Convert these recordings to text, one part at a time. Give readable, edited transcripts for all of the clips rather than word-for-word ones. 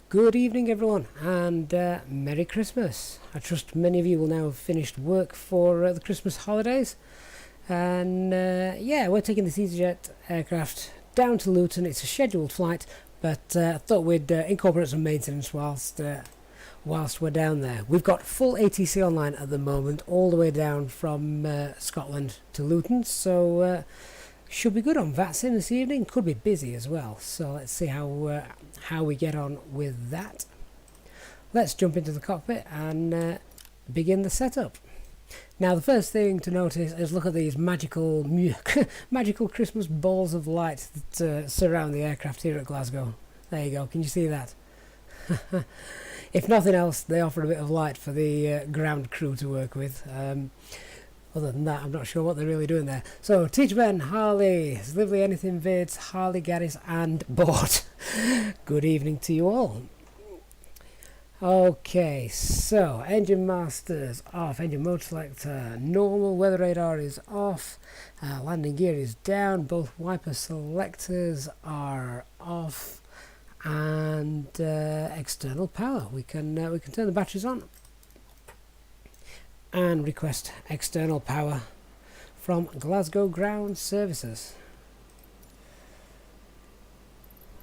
Good evening everyone, and Merry Christmas. I trust many of you will now have finished work for the Christmas holidays. And yeah, we're taking this Easyjet aircraft down to Luton. It's a scheduled flight, but I thought we'd incorporate some maintenance whilst we're down there. We've got full ATC online at the moment, all the way down from Scotland to Luton, so should be good on VATSIM this evening. Could be busy as well, so let's see how we get on with that. Let's jump into the cockpit and begin the setup. Now the first thing to notice is look at these magical Christmas balls of light that surround the aircraft here at Glasgow. There you go, can you see that? If nothing else, they offer a bit of light for the ground crew to work with. Other than that, I'm not sure what they're really doing there. So, Teacher Ben, Harley, Lively Anything Vids, Harley Gaddis and Board. Good evening to you all. Okay, so engine masters off, engine mode selector normal, weather radar is off, landing gear is down, both wiper selectors are off, and external power. We can turn the batteries on and request external power from Glasgow Ground Services.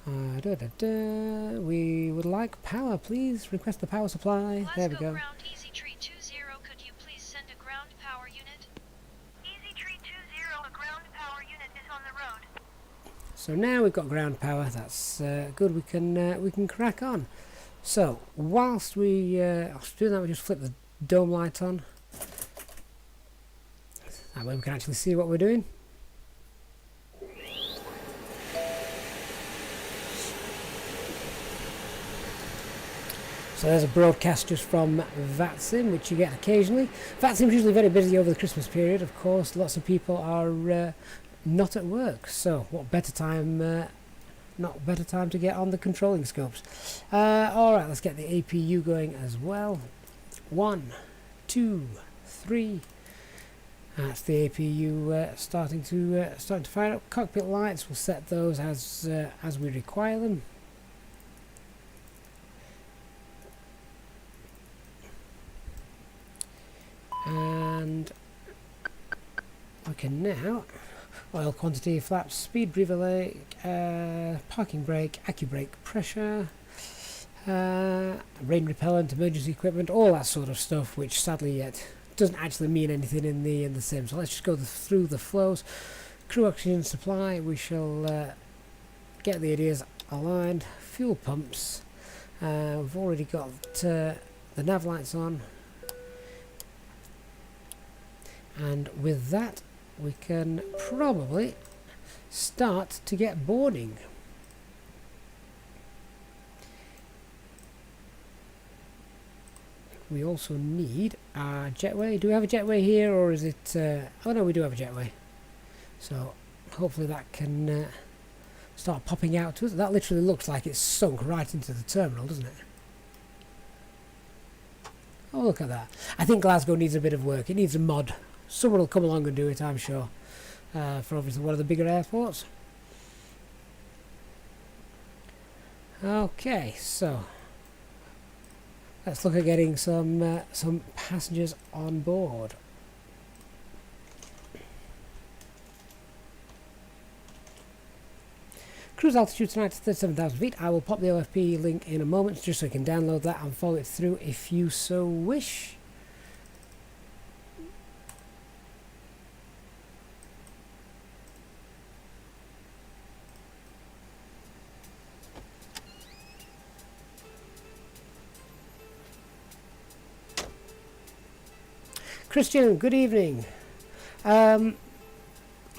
We would like power, please. Request the power supply. Glasgow there we go. Ground A320, could you please send a ground power unit? A320, a ground power unit is on the road. So now we've got ground power. That's good. We can crack on. So whilst we do that, we just flip the dome light on. That way we can actually see what we're doing. So there's a broadcast just from VATSIM, which you get occasionally. VATSIM is usually very busy over the Christmas period, of course. Lots of people are not at work, so what better time to get on the controlling scopes. Alright, let's get the APU going as well. 1, 2, 3. That's the APU starting to fire up. Cockpit lights, we'll set those as we require them. And we can now oil quantity, flaps, speed breather, parking brake, AccuBrake pressure, rain repellent, emergency equipment, all that sort of stuff, which sadly yet doesn't actually mean anything in the sim. So let's just go through the flows. Crew oxygen supply, we shall get the ideas aligned. Fuel pumps, we've already got the nav lights on, and with that we can probably start to get boarding. We also need a jetway. Do we have a jetway here, or is it oh no, we do have a jetway, so hopefully that can start popping out to us. That literally looks like it's sunk right into the terminal, doesn't it? Oh, look at that. I think Glasgow needs a bit of work. It needs a mod. Someone will come along and do it, I'm sure, for obviously one of the bigger airports. Okay, so let's look at getting some passengers on board. Cruise altitude tonight is 37,000 feet. I will pop the OFP link in a moment just so you can download that and follow it through if you so wish. Christian, good evening. Had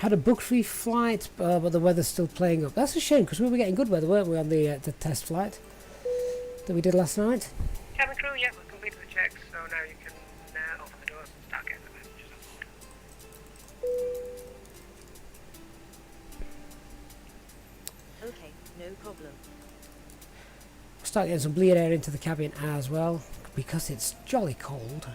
a book-free flight, but the weather's still playing up. That's a shame, because we were getting good weather, weren't we, on the test flight that we did last night? Cabin crew, yeah, we've completed the checks, so now you can open the doors and start getting the messages on board. Okay, no problem. Start getting some bleed air into the cabin as well, because it's jolly cold.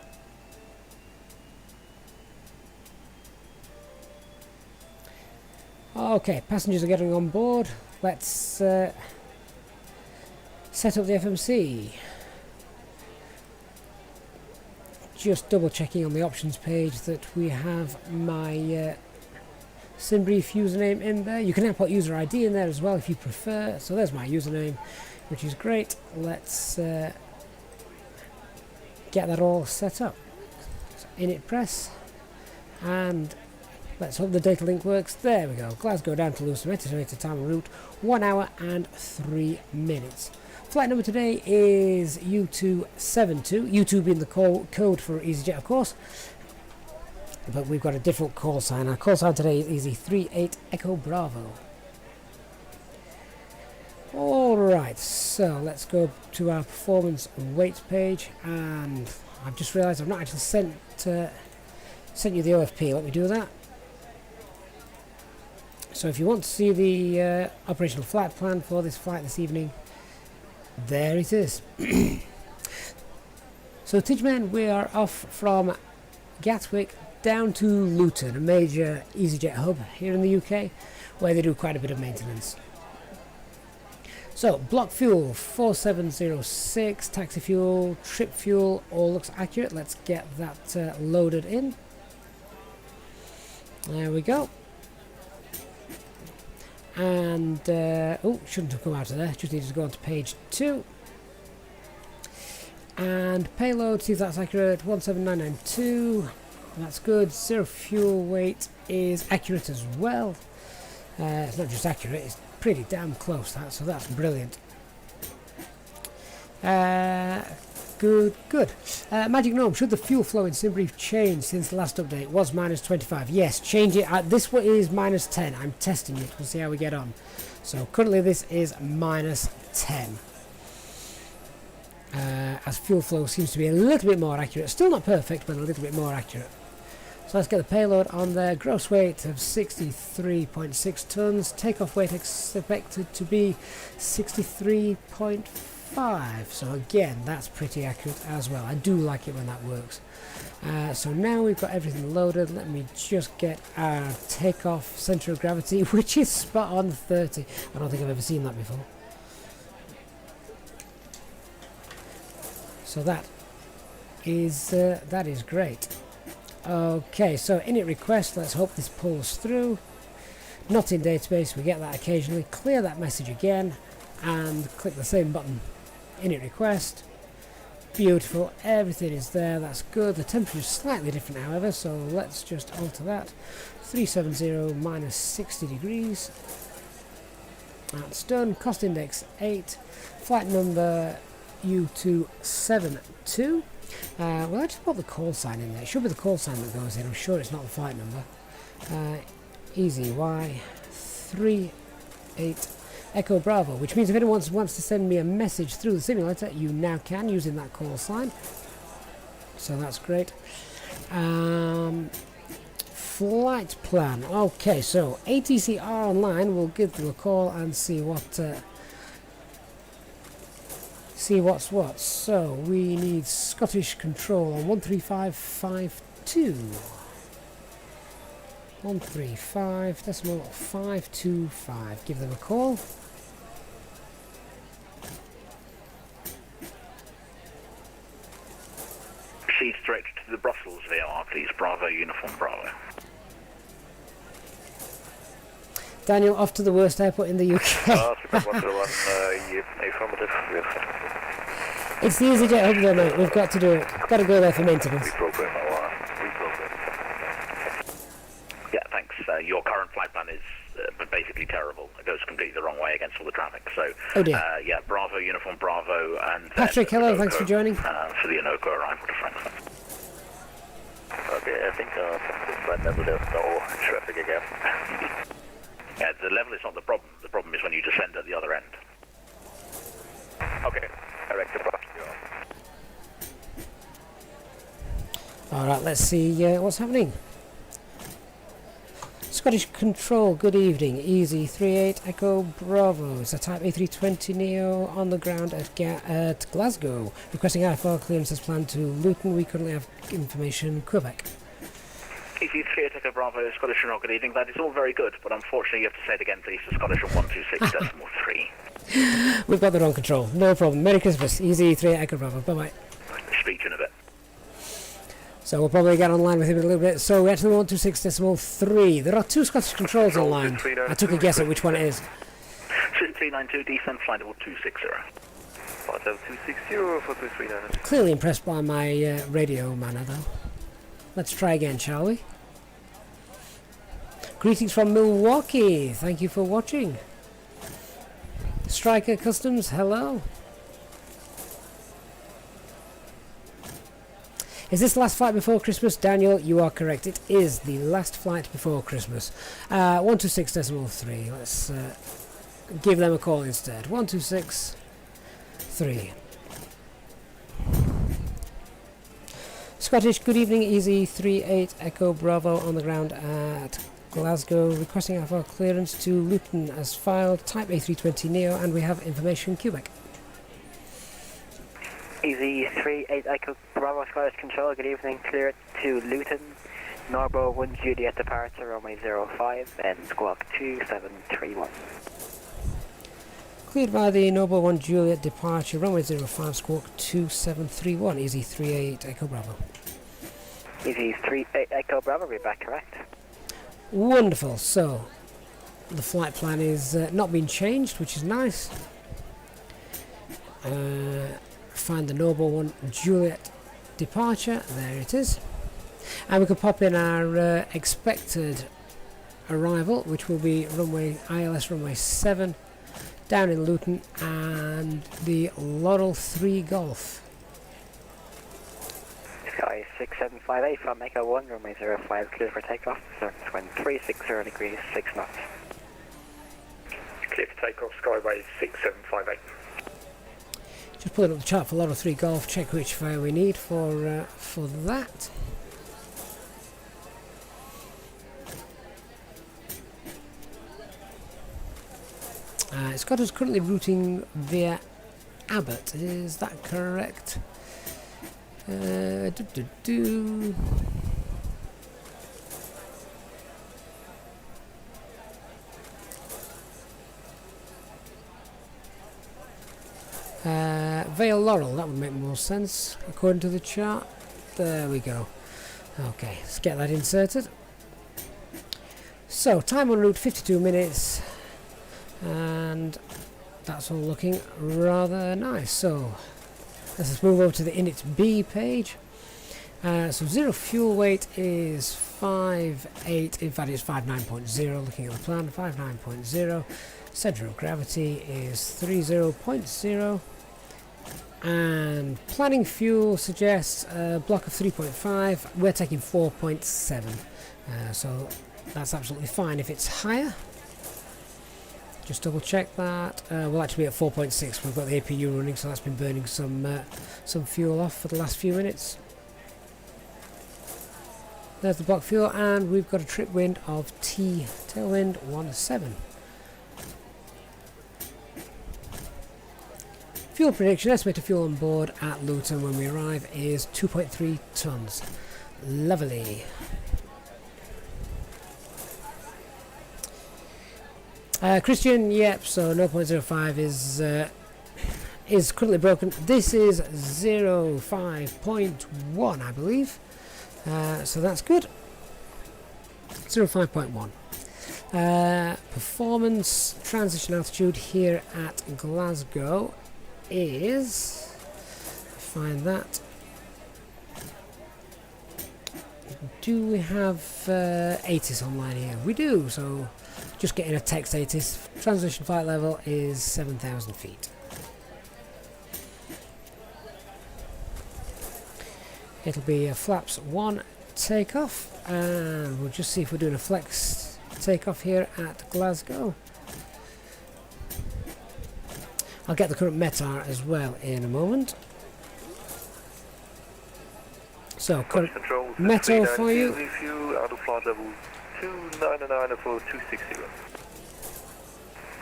Okay, passengers are getting on board. Let's Set up the FMC. Just double checking on the options page that we have my SimBrief username in there. You can now put user ID in there as well if you prefer. So there's my username, which is great. Let's get that all set up. So init press, and let's hope the data link works. There we go. Glasgow down to Luton, estimated time en route 1 hour and 3 minutes. Flight number today is U272, U2 being the code for EasyJet, of course, but we've got a different call sign. Our call sign today is Easy38 Echo Bravo. Alright, so let's go to our performance and weights page, and I've just realised I've not actually sent you the OFP. Let me do that. So if you want to see the operational flight plan for this flight this evening, there it is. So Tidgeman, we are off from Gatwick down to Luton, a major EasyJet hub here in the UK, where they do quite a bit of maintenance. So block fuel 4706, taxi fuel, trip fuel, all looks accurate. Let's get that loaded in. There we go. And oh, shouldn't have come out of there, just needed to go on to page 2, and payload, see if that's accurate, 17992, that's good. Zero fuel weight is accurate as well. It's not just accurate, it's pretty damn close, that, so that's brilliant. Good. Magic Gnome, should the fuel flow in SimBrief change since the last update? Was -25. Yes, change it. This one is -10. I'm testing it. We'll see how we get on. So currently this is -10. As fuel flow seems to be a little bit more accurate. Still not perfect, but a little bit more accurate. So let's get the payload on there. Gross weight of 63.6 tons. Takeoff weight expected to be 63.5. So again, that's pretty accurate as well. I do like it when that works. So now we've got everything loaded. Let me just get our takeoff center of gravity, which is spot on 30. I don't think I've ever seen that before. So that is great. Okay, so init request. Let's hope this pulls through. Not in database. We get that occasionally. Clear that message again and click the same button. Init request. Beautiful, everything is there, that's good. The temperature is slightly different however, so let's just alter that. 370 minus 60 degrees. That's done. Cost index 8. Flight number U272. Well, I just put the call sign in there. It should be the call sign that goes in. I'm sure it's not the flight number. Easy Y 38 Echo Bravo, which means if anyone wants to send me a message through the simulator, you now can using that call sign. So that's great. Flight plan. Okay, so ATCR online. We'll give them a call and see what's what. So we need Scottish control on 13552. 135.525. Give them a call. Proceed straight to the Brussels VOR, please. Bravo, Uniform Bravo. Daniel, off to the worst airport in the UK. It's the EasyJet hub there, mate. We've got to do it. Got to go there for maintenance. Yeah, thanks. Your current flight plan is basically terrible. It goes completely the wrong way against all the traffic. So, oh dear. Yeah, Bravo, Uniform Bravo, and Patrick, hello. Thanks for joining. For the Anoka arrival to Frankfurt. Okay, I think this flight level there's no traffic again. Yeah, the level is not the problem. The problem is when you descend at the other end. Okay, direct approach. Alright, let's see what's happening. Scottish Control, good evening. Easy 38 Echo Bravo. It's a Type A320neo on the ground at Glasgow. Requesting IFR clearance as planned to Luton. We currently have information Quebec. Easy 38 Echo Bravo, Scottish Control, good evening. That is all very good, but unfortunately you have to say it again, please, to Scottish on 126.3. We've got the wrong control. No problem. Merry Christmas. Easy 3 Echo Bravo. Bye-bye. Speak to you in a bit. So we'll probably get online with him in a little bit. So we actually 126.3. There are 2 Scottish controls online. I took a guess at which one it is. 392, descent flight level 260. Flight level 260 for 239. Clearly impressed by my radio manner, though. Let's try again, shall we? Greetings from Milwaukee. Thank you for watching. Striker Customs, hello. Is this the last flight before Christmas? Daniel, you are correct. It is the last flight before Christmas. 126.3. Let's give them a call instead. 126.3. Scottish, good evening. Easy 38 Echo Bravo on the ground at Glasgow, requesting our clearance to Luton as filed, type A320neo, and we have information Quebec. Easy 38 Echo Bravo Scottish Control, good evening, clear it to Luton, Norbo 1 Juliet departure, runway 05, and squawk 2731. Cleared by the Norbo 1 Juliet departure, runway 05, squawk 2731, Easy 38 Echo Bravo. Easy 38 Echo Bravo, we're back correct. Wonderful, so the flight plan is not been changed, which is nice. Find the Norbo 1 Juliet departure, there it is. And we can pop in our expected arrival, which will be runway ILS runway 7 down in Luton, and the Laurel 3 Golf. Sky 6758 from Echo 1, runway 05, clear for takeoff, surface wind 360 degrees, 6 knots. Clear for takeoff, Skyway 6758. Just pulling up the chart for Laurel 3 Golf, check which fare we need for that. It's got us currently routing via Abbott, is that correct? Vale Laurel, that would make more sense according to the chart. There we go. Okay, let's get that inserted. So, time on route 52 minutes, and that's all looking rather nice. So, let's move over to the init B page. So, zero fuel weight is 5.8, in fact it's 59.0, looking at the plan, 59.0. Center of gravity is 30.0. And planning fuel suggests a block of 3.5. We're taking 4.7, so that's absolutely fine. If it's higher, just double check that. We'll actually be at 4.6. We've got the APU running, so that's been burning some fuel off for the last few minutes. There's the block fuel, and we've got a trip wind of T, tailwind 17. Fuel prediction, estimated fuel on board at Luton when we arrive is 2.3 tonnes. Lovely. Christian, yep, so 0.05 is currently broken. This is 05.1, I believe. So that's good. 05.1. Performance transition altitude here at Glasgow is, find that, do we have ATIS online here? We do, so just getting a text ATIS. Transition flight level is 7,000 feet. It'll be a flaps 1 takeoff, and we'll just see if we're doing a flex takeoff here at Glasgow. I'll get the current METAR as well in a moment. So, current METAR for you. Review out of flight level 299 for 260.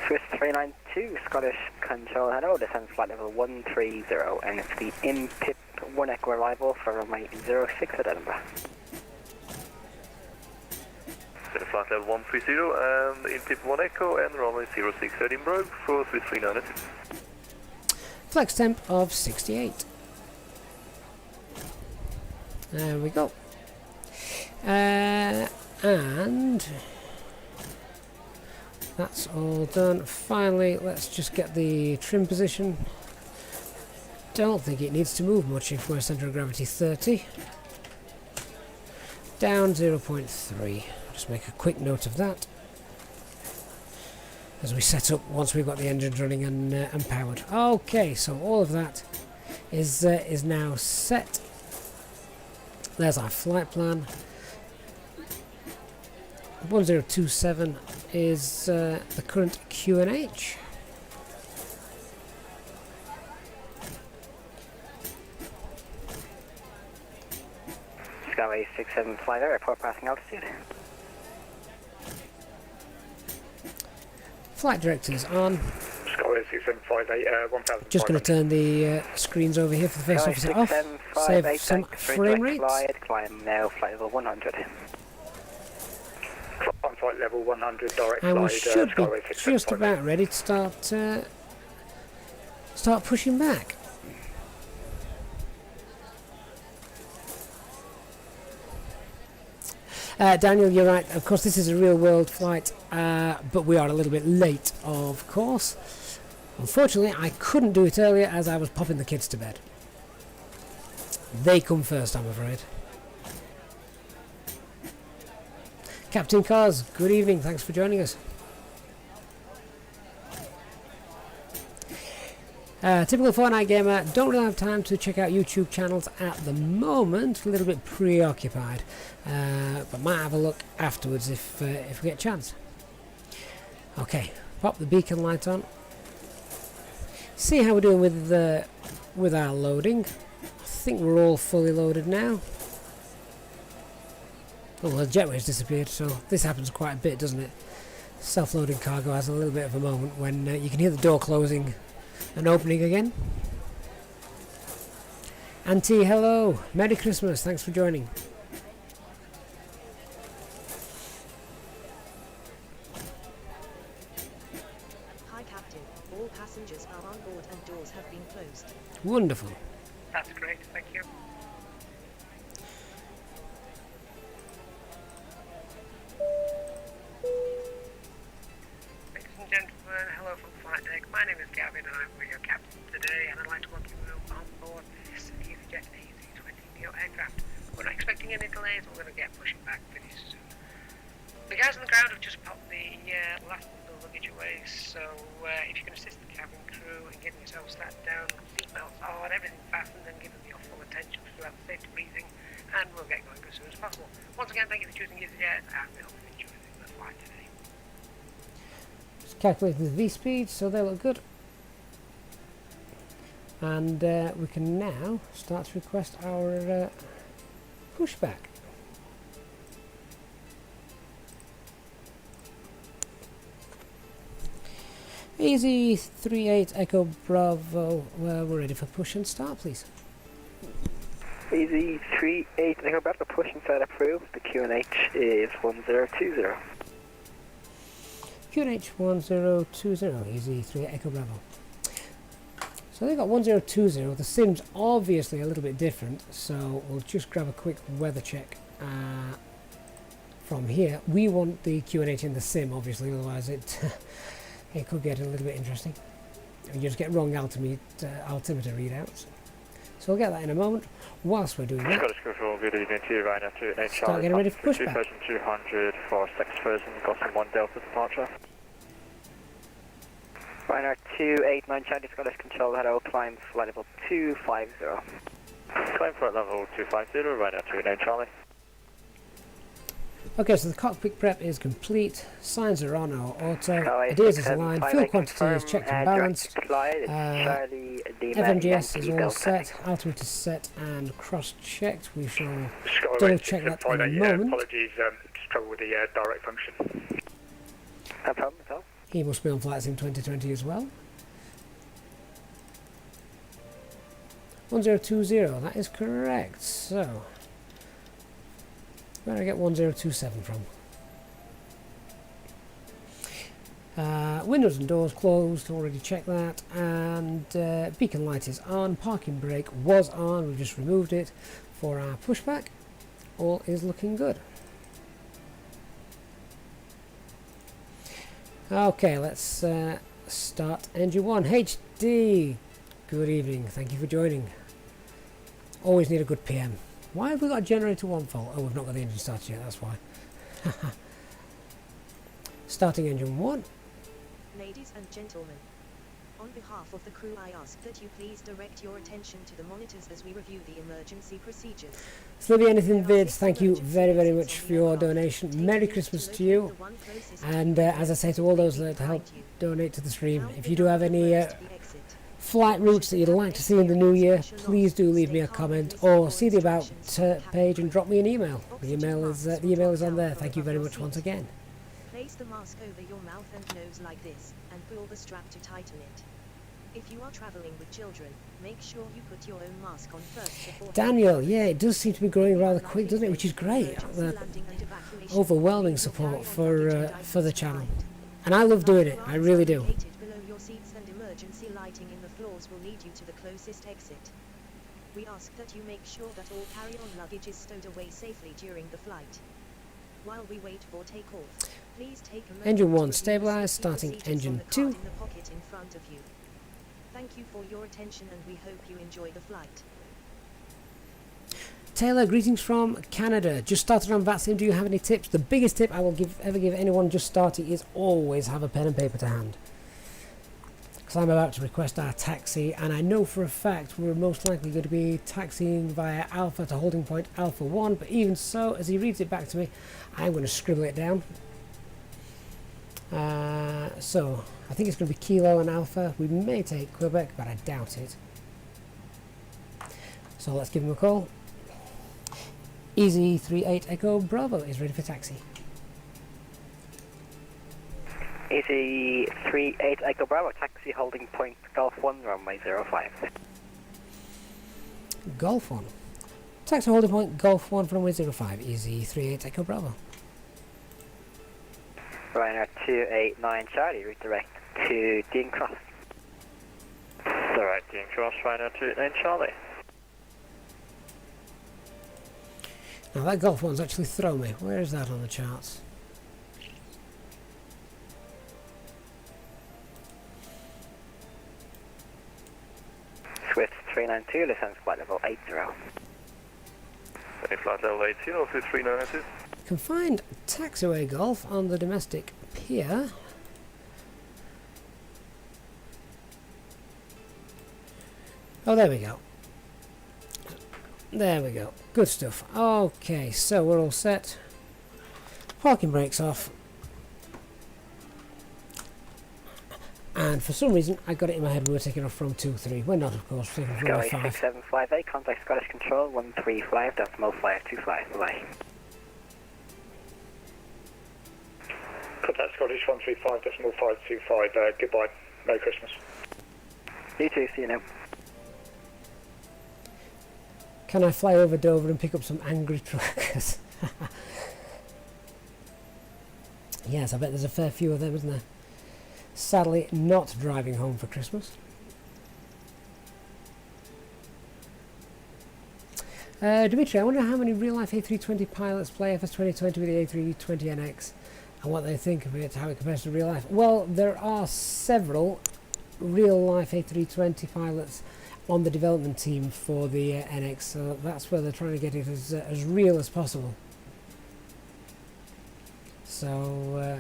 Swiss 392, Scottish Control, hello, descend flight level 130, and it's the IMPIP 1 Echo arrival for runway 06 at Edinburgh. flight level 130 and in tip 1 echo and runway 0613 broke for 339. Flex temp of 68. There we go. And that's all done. Finally, let's just get the trim position. Don't think it needs to move much if we're centre of gravity 30. Down 0.3. Just make a quick note of that as we set up once we've got the engines running and powered. Okay, so all of that is now set. There's our flight plan. 1027 is the current QNH. Skyway 6750, report passing altitude. Flight directors on. Skyway 6758, 1000. Just going to turn the screens over here for the first officer off. Save some frame rates. Climb now, flight level 100. On flight level 100, direct And we slide, should be Skyway just 6758. about ready to start pushing back. Daniel, you're right. Of course, this is a real-world flight, but we are a little bit late, of course. Unfortunately, I couldn't do it earlier as I was popping the kids to bed. They come first, I'm afraid. Captain Cars, good evening. Thanks for joining us. Typical Fortnite gamer, don't really have time to check out YouTube channels at the moment, a little bit preoccupied, but might have a look afterwards if we get a chance. Okay, pop the beacon light on. See how we're doing with our loading. I think we're all fully loaded now. Oh, well, the jetway's disappeared, so this happens quite a bit, doesn't it? Self-loading cargo has a little bit of a moment when you can hear the door closing and opening again. Auntie, hello. Merry Christmas. Thanks for joining. Hi, Captain. All passengers are on board and doors have been closed. Wonderful. That's great, thank you. Ladies and gentlemen, hello from flight deck. My name is Gavin and I'm your captain today, and I'd like to welcome you on board this Easyjet A320neo aircraft. We're not expecting any delays, we're going to get pushing back pretty soon. The guys on the ground have just popped the last of the luggage away, so if you can assist the cabin crew in getting yourselves sat down, seatbelts on, everything fastened, and give them your full attention throughout the safety briefing, and we'll get going as soon as possible. Once again, thank you for choosing Easyjet, and we hope you enjoy the flight today. Just calculating the V-speed, so they look good. And we can now start to request our pushback. Easy 38 Echo Bravo. We're ready for push and start, please. Easy 38, Echo Bravo, push and start approved. The QNH is 1020. QNH 1020, Easy 3 Echo Bravo. So they've got 1020. The sim's obviously a little bit different, so we'll just grab a quick weather check from here. We want the QNH in the sim, obviously, otherwise it it could get a little bit interesting. You just get wrong altimeter readouts. So we'll get that in a moment. Whilst we're doing that, Scottish Control, good evening to you, Ryanair 28 start getting ready for pushback. 2200 for 6,000, Gosling 1 Delta departure. Ryanair 289 Charlie, Scottish Control, hello, climb flight level 250. Climb flight level 250, Ryanair 29 Charlie. Okay, so the cockpit prep is complete. Signs are on our auto. Skyway It is as 675, aligned. I Fuel quantity confirm, is checked and direct balanced. Clyde, Charlie, Lima, FMGS is Yankee, all Delta. set. Altimeter is set and cross-checked. We shall Skyway double check that in a 6758, moment. apologies, just trouble with the direct function. No problem at all. He must be on Flight Sim 2020 as well. 1020, that is correct. So, where did I get 1027 from? Windows and doors closed, already checked that, and beacon light is on, parking brake was on, we've just removed it for our pushback. All is looking good. Okay, let's start engine 1. HD, good evening, thank you for joining. Always need a good PM. Why have we got a generator 1 fault? Oh, we've not got the engine started yet, that's why. Starting engine 1. Ladies and gentlemen, on behalf of the crew, I ask that you please direct your attention to the monitors as we review the emergency procedures. Slivy Anything Vids, thank you very, very much for your donation. Merry Christmas to you. And as I say to all those that help donate to the stream, if you do have any flight routes that you'd like to see in the new year, please do leave me a comment or see the About page and drop me an email. The email is on there. Thank you very much once again. Place the mask over your mouth and nose like this, and pull the strap to tighten it. If you are traveling with children, make sure you put your own mask on first before... Daniel, yeah, it does seem to be growing rather quick, doesn't it? Which is great. Overwhelming support for the channel. And I love doing it, I really do. Below your seats and emergency lighting in the floors will lead you to the closest exit. We ask that you make sure that all carry-on luggage is stowed away safely during the flight. While we wait for takeoff, please take a moment Engine 1 to stabilised, review the starting procedures engine on the 2. card in the pocket in front of you. Thank you for your attention and we hope you enjoy the flight. Taylor, greetings from Canada. Just started on VATSIM, do you have any tips? The biggest tip I will ever give anyone just starting is always have a pen and paper to hand. Because I'm about to request our taxi, and I know for a fact we're most likely going to be taxiing via Alpha to holding point Alpha 1, but even so, as he reads it back to me, I'm going to scribble it down. So, I think it's going to be Kilo and Alpha. We may take Quebec, but I doubt it. So let's give him a call. Easy 38 Echo Bravo is ready for taxi. Easy 38 Echo Bravo, taxi holding point Golf 1, runway 05. Golf 1. Taxi holding point Golf 1 from runway 05. Easy 38 Echo Bravo. Ryanair 289 Charlie, route direct to Dean Cross. Alright, Dean Cross, Ryanair 289 Charlie. Now that Golf 1's actually thrown me. Where is that on the charts? Swift 392, license flight level 80. Any flight level 80, or 392? Confined taxiway Golf on the domestic pier. Oh, there we go. There we go. Good stuff. Okay, so we're all set. Parking brakes off. And for some reason, I got it in my head we were taking off from 2-3. We're not, of course, we're taking from 5. 6758, contact Scottish Control 135, decimal 525, bye. Contact Scottish 135, decimal 525, goodbye, Merry Christmas. You too, see you now. Can I fly over Dover and pick up some angry truckers? Yes, I bet there's a fair few of them, isn't there? Sadly, not driving home for Christmas. Dimitri, I wonder how many real-life A320 pilots play FS 2020 with the A320NX and what they think of it, how it compares to real life. Well, there are several real-life A320 pilots on the development team for the NX, so that's where they're trying to get it as real as possible. So,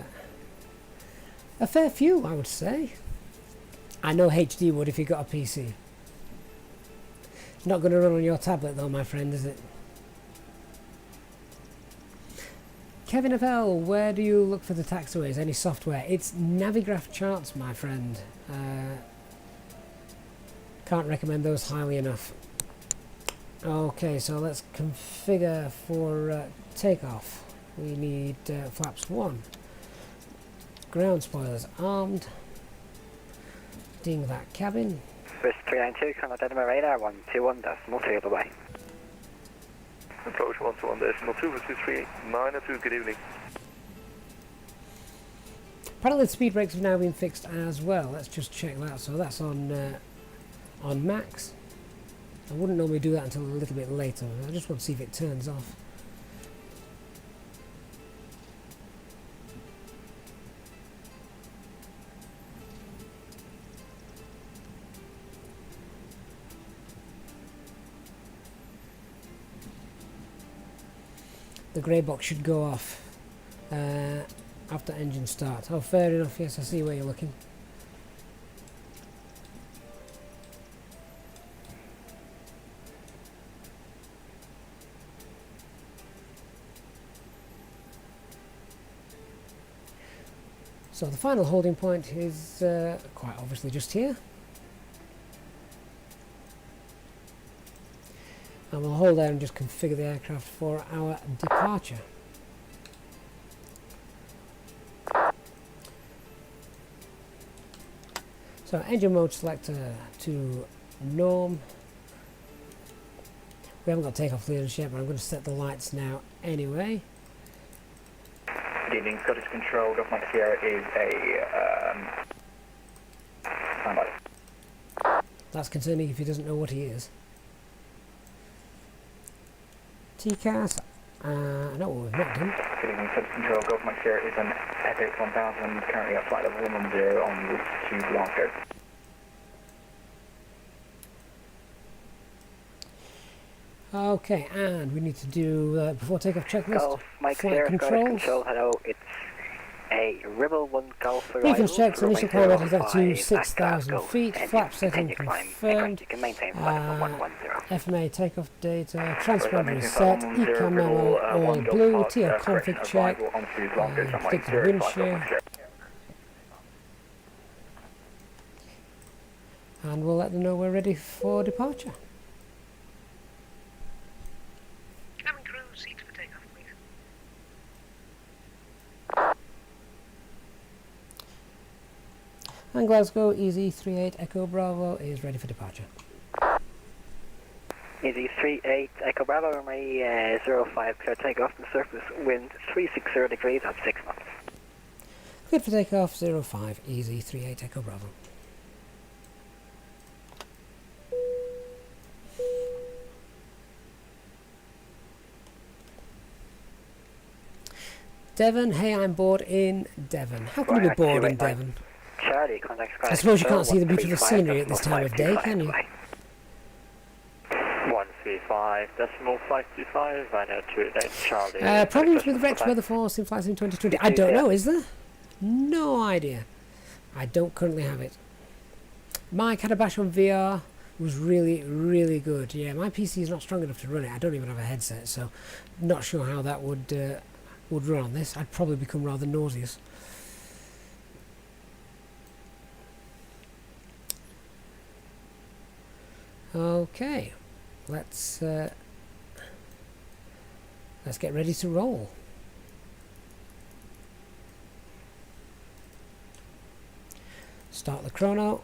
a fair few, I would say. I know HD would if you got a PC. Not going to run on your tablet though, my friend, is it? Kevin FL, where do you look for the taxiways? Any software? It's Navigraph charts, my friend. Can't recommend those highly enough. Okay, so let's configure for takeoff. We need flaps 1. Ground spoilers armed. Ding that cabin. Swiss 392, contact Edinburgh radar 121, decimal 2, bye-bye. Approach 121, decimal 2 for 2392, good evening. Apparently the speed brakes have now been fixed as well. Let's just check that. So that's on max. I wouldn't normally do that until a little bit later. I just want to see if it turns off. The grey box should go off after engine start. Oh, fair enough. Yes, I see where you're looking. So the final holding point is quite obviously just here. And we'll hold there and just configure the aircraft for our departure. So engine mode selector to norm. We haven't got takeoff clearance yet, but I'm going to set the lights now anyway. Good evening, Scottish Control, Golf Mike Sierra is a standby. That's concerning if he doesn't know what he is. TCAS, I know what we've not done. Good evening, Scottish Control, Golf Mike Sierra is an Epic 1000, currently at flight level 110 on route to Glasgow. Okay, and we need to do before takeoff checklist. Golf Mike flight Sierra, controls. Control, hello, it's a Rebel 1 Golf arrival. Beacons checks, initial climb is up to 6,000 Glasgow. feet, flap setting confirmed, You can maintain flight level 110. FMA takeoff data, transponder is set, ECAM memo all blue, TL config check, predicted wind shear, and we'll let them know we're ready for departure. Cabin crew, seats for takeoff, please. And Glasgow, Easy 38 Echo Bravo is ready for departure. Easy 38 Echo Bravo, runway 05, clear takeoff from surface, wind 360 degrees at 6 knots. Good for takeoff, 05, Easy 38 Echo Bravo. Devon, hey, I'm bored in Devon. How can you be bored in Devon? Charlie, contact I suppose you can't see the beautiful scenery at this time of day, can you? 135.525, I know 289 Charlie. Problems with Rex Weather Force in Flight Sim 2020? I don't know, is there? No idea. I don't currently have it. Mike had a bash on VR. It was really, really good. Yeah, my PC is not strong enough to run it. I don't even have a headset, so not sure how that would run on this. I'd probably become rather nauseous. Okay, let's get ready to roll. Start the chrono,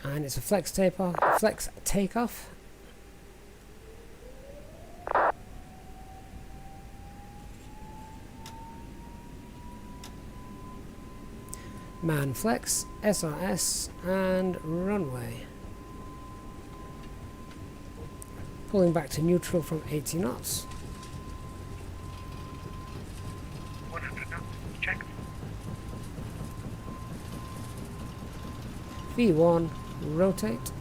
and it's a flex takeoff. Man flex, SRS, and runway. Pulling back to neutral from 80 knots. 100 knots, check. V1, rotate.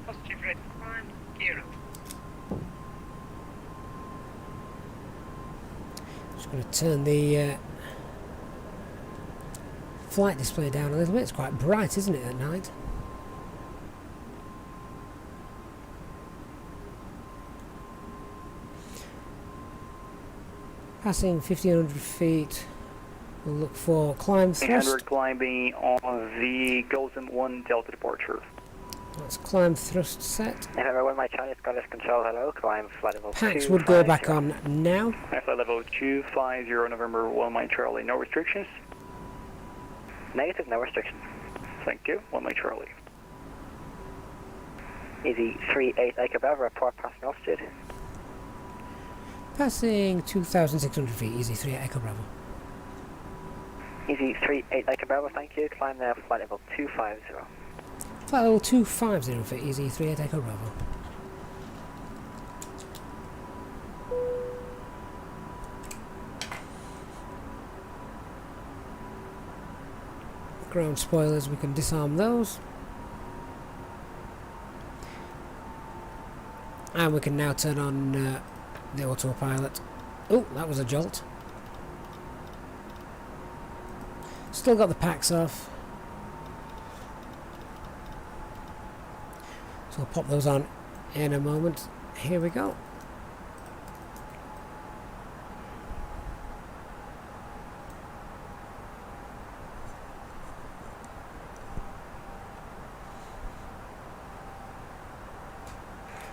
Positive red climb, gear up. Just going to turn the flight display down a little bit. It's quite bright, isn't it, at night? Passing 1,500 feet, we'll look for climb thrust. 800 climbing on the Golden 1 Delta departure. That's climb thrust set. Everyone, my Charlie, Scottish Control, hello, climb flight level 2. Packs would go back on now. Flight level 250 November 1 Mike Charlie, no restrictions. Negative, no restrictions. Thank you, 1 Mike Charlie. Easy 38 Echo Bravo, report passing altitude. passing 2,600 feet, Easy 3 Echo Bravo. Easy 38 Echo Bravo, thank you. Climb now, flight level 250. Flight level 250 for Easy 38 Echo Bravo. Ground spoilers, we can disarm those. And we can now turn on the autopilot. Oh, that was a jolt. Still got the packs off. So I'll pop those on in a moment. Here we go.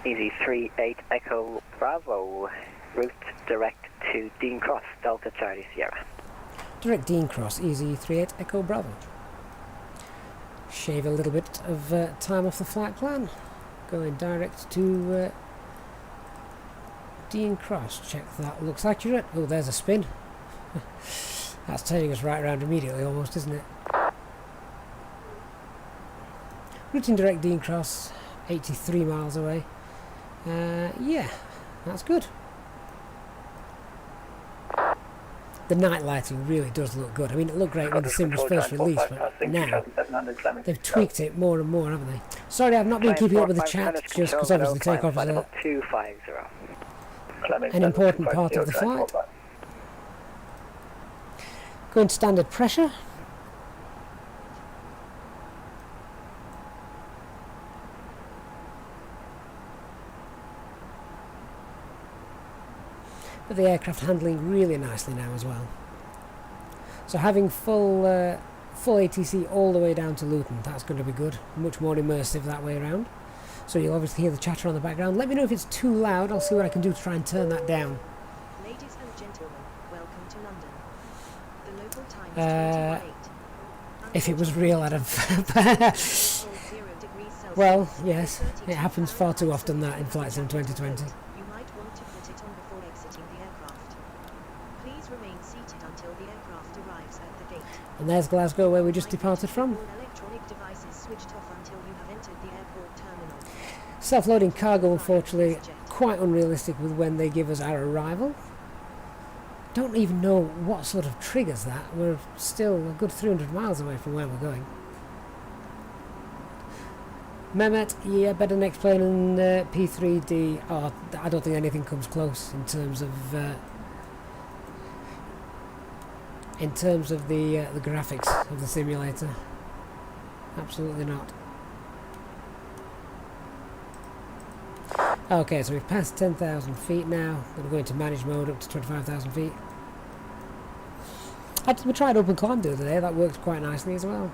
Easy 38 Echo Bravo, route direct to Dean Cross, Delta Charlie Sierra. Direct Dean Cross, Easy 38 Echo Bravo. Shave a little bit of time off the flight plan. Going direct to Dean Cross. Check that looks accurate. Oh, there's a spin. That's turning us right around immediately almost, isn't it? Routing direct Dean Cross, 83 miles away. Yeah, that's good. The night lighting really does look good. I mean, it looked great when the sim was first released, but now they've tweaked it more and more, haven't they? Sorry, I've not been keeping up with the chat, just because obviously Takeoff is an important part of the flight. Going to standard pressure. But the aircraft handling really nicely now as well. So having full ATC all the way down to Luton, that's going to be good. Much more immersive that way around. So you'll obviously hear the chatter on the background. Let me know if it's too loud. I'll see what I can do to try and turn that down. Ladies and gentlemen, welcome to London. The local time is 20:08. If it was real, I'd have... Well, yes, it happens far too often that in Flight Sim 2020. And there's Glasgow, where we just departed from. Self-loading cargo, unfortunately, quite unrealistic with when they give us our arrival. Don't even know what sort of triggers that. We're still a good 300 miles away from where we're going. Mehmet, yeah, better next plane than P3D. Oh, I don't think anything comes close in terms of the graphics of the simulator. Absolutely not. Okay, so we've passed 10,000 feet now. We're going to manage mode up to 25,000 feet. We tried open climb the other day. That worked quite nicely as well.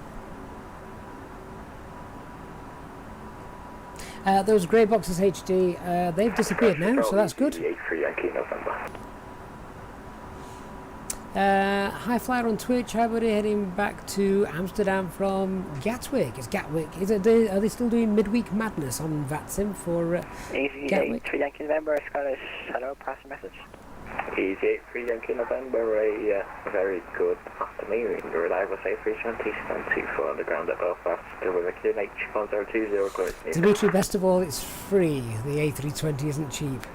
Those grey boxes HD, they've disappeared now, so that's good. Hi Flyer on Twitch, hi buddy, heading back to Amsterdam from Gatwick. It's Gatwick. Are they still doing midweek madness on VATSIM for Gatwick? 3 Yankee November, Scottish, hello, pass a message. Easy 3 Yankee November, a very good afternoon. Reliable safe 320, stand 24 on the ground at Belfast, with a QNH 1020 close. Dimitri, best of all, it's free. The A320 isn't cheap.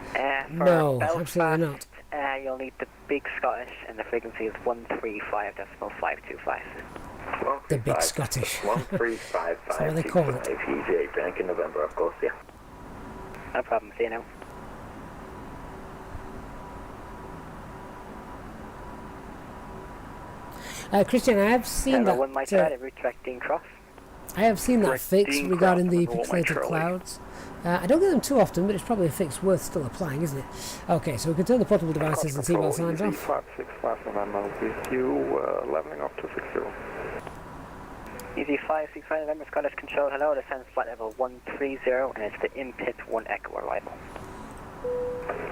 No, Belfast, absolutely not. You'll need the big Scottish, and the frequency is 135.525. The big Scottish. 1355. That's what they call it. EGPF bank in November, of course, yeah. No problem, see you now. Christian, I have seen that. One might try to redirect Dean Cross. I have seen that fix regarding the pixelated clouds. I don't get them too often, but it's probably a fix worth still applying, isn't it? Okay, so we can turn the portable devices and seatbelt signs off. 565 November with you, leveling up to 60. Easy 565 November, Scottish Control, hello, descends flight level 130, and it's the IMPIT 1 Echo arrival.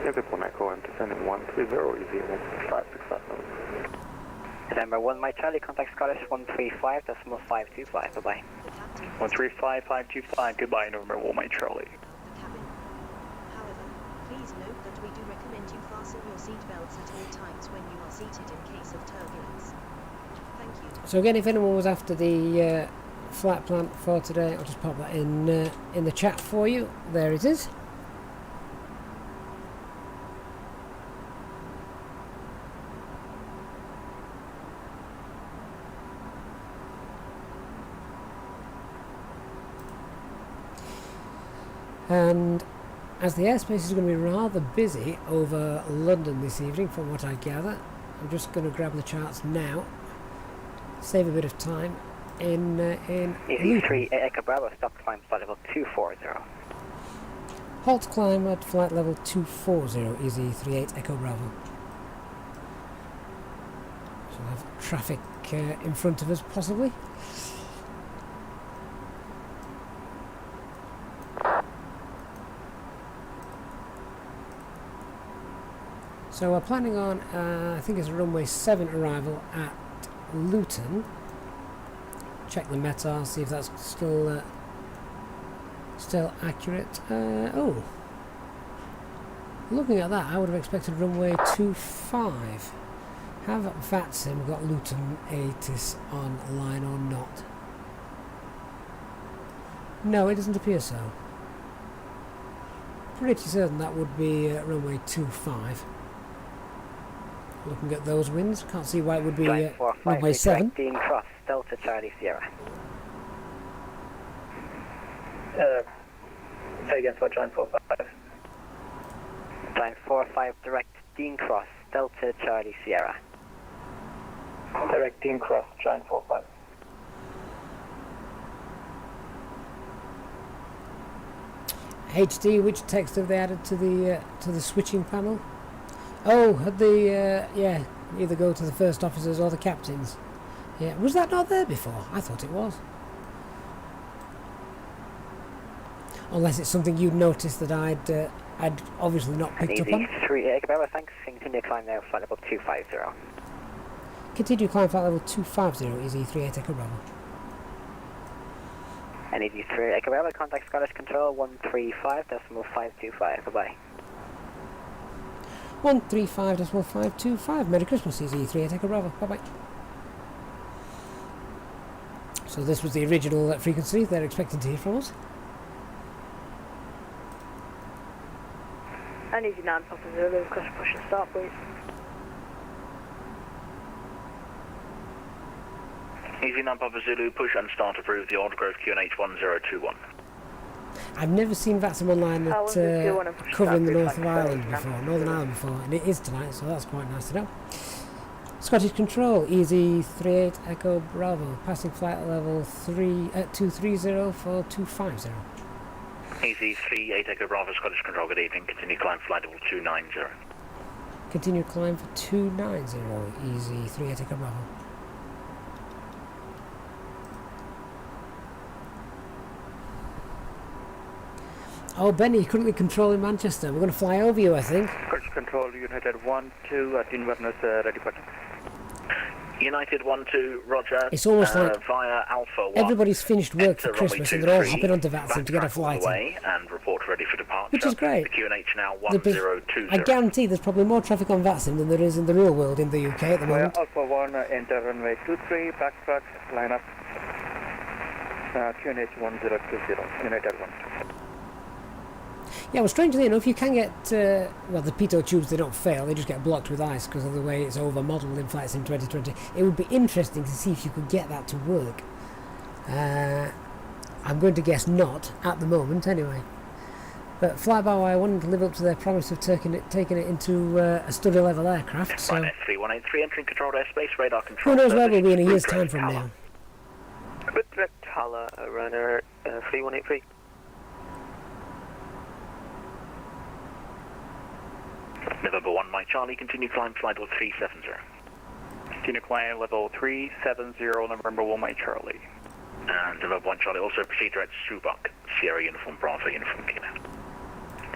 IMPIT 1 Echo, I'm descending 130, easy 565 November. November 1, my Charlie, contact Scottish 135.525, bye-bye. 135.525, goodbye, November 1, my Charlie. However, please note that we do recommend you fasten your seatbelts at all times when you are seated in case of turbulence. Thank you. So again, if anyone was after the flight plan for today, I'll just pop that in the chat for you. There it is. And as the airspace is going to be rather busy over London this evening, from what I gather, I'm just going to grab the charts now, save a bit of time in Easy 3 Echo Bravo, stop climb flight level 240. Halt climb at flight level 240, Easy 38 Echo Bravo. So we'll have traffic in front of us, possibly. So we're planning on, I think it's a runway 7 arrival at Luton. Check the METAR, see if that's still accurate. Oh, looking at that, I would have expected runway 25. Have VATSIM got Luton ATIS online or not? No, it doesn't appear so. Pretty certain that would be runway 25. Looking at those winds, can't see why it would be runway 7. Dean Cross, Delta Charlie Sierra. Say again for Giant 45. Giant 45 direct Dean Cross, Delta Charlie Sierra. Direct Dean Cross, Giant 45. HD, which text have they added to the switching panel? Oh, had the yeah, either go to the first officers or the captains. Yeah, was that not there before? I thought it was. Unless it's something you'd noticed that I'd obviously not picked up on. Easy 3 Echo Bravo, thanks. Continue climb now, flight level 250. Continue climb flight level 250, Easy 38 Echo Bravo. And Easy 3 Echo Bravo, contact Scottish Control 135.525. Bye-bye. 135.525. Merry Christmas, Easy 38 Echo Bravo. Bye-bye. So this was the original frequency they're expecting to hear from us. And Easy 9 Papa Zulu, push and start, please. Easy 9 Papa Zulu, push and start approved, the Old Grove QNH 1021. I've never seen VATSIM online at covering the North of Ireland before, Northern Ireland before, and it is tonight, so that's quite nice to know. Scottish Control, Easy 38 Echo Bravo, passing flight level 230 for 250. Easy 38 Echo Bravo, Scottish Control, good evening, continue climb flight level 290. Continue climb for 290, Easy 38 Echo Bravo. Oh, Benny, currently controlling Manchester. We're going to fly over you, I think. Scottish Control, United 1-2, at Inverness, ready for United 1-2, roger. It's almost like via Alpha 1. Everybody's finished work for Christmas and they're all hopping onto VATSIM to get a flight in. And report ready for departure. Which is great. The QNH now 1020. I guarantee there's probably more traffic on VATSIM than there is in the real world in the UK at the moment. Alpha 1, enter runway 23, backtrack, line up. QNH 1020, United 1. Yeah, well, strangely enough, you can get, well, the pitot tubes, they don't fail, they just get blocked with ice because of the way it's over-modelled in Flight Sim 2020. It would be interesting to see if you could get that to work. I'm going to guess not, at the moment, anyway. But Flyby wanted to live up to their promise of taking it into a study-level aircraft, so... Right, 3183, entering controlled airspace, radar control. Who knows where we'll be in a year's time from now. Direct Hala, runner 3183. November 1, Mike Charlie, continue climb flight level 370. Continue climb level 370, November 1, Mike Charlie. And November 1 Charlie, also proceed direct to Subak, Sierra Uniform Bravo, Uniform Kilo.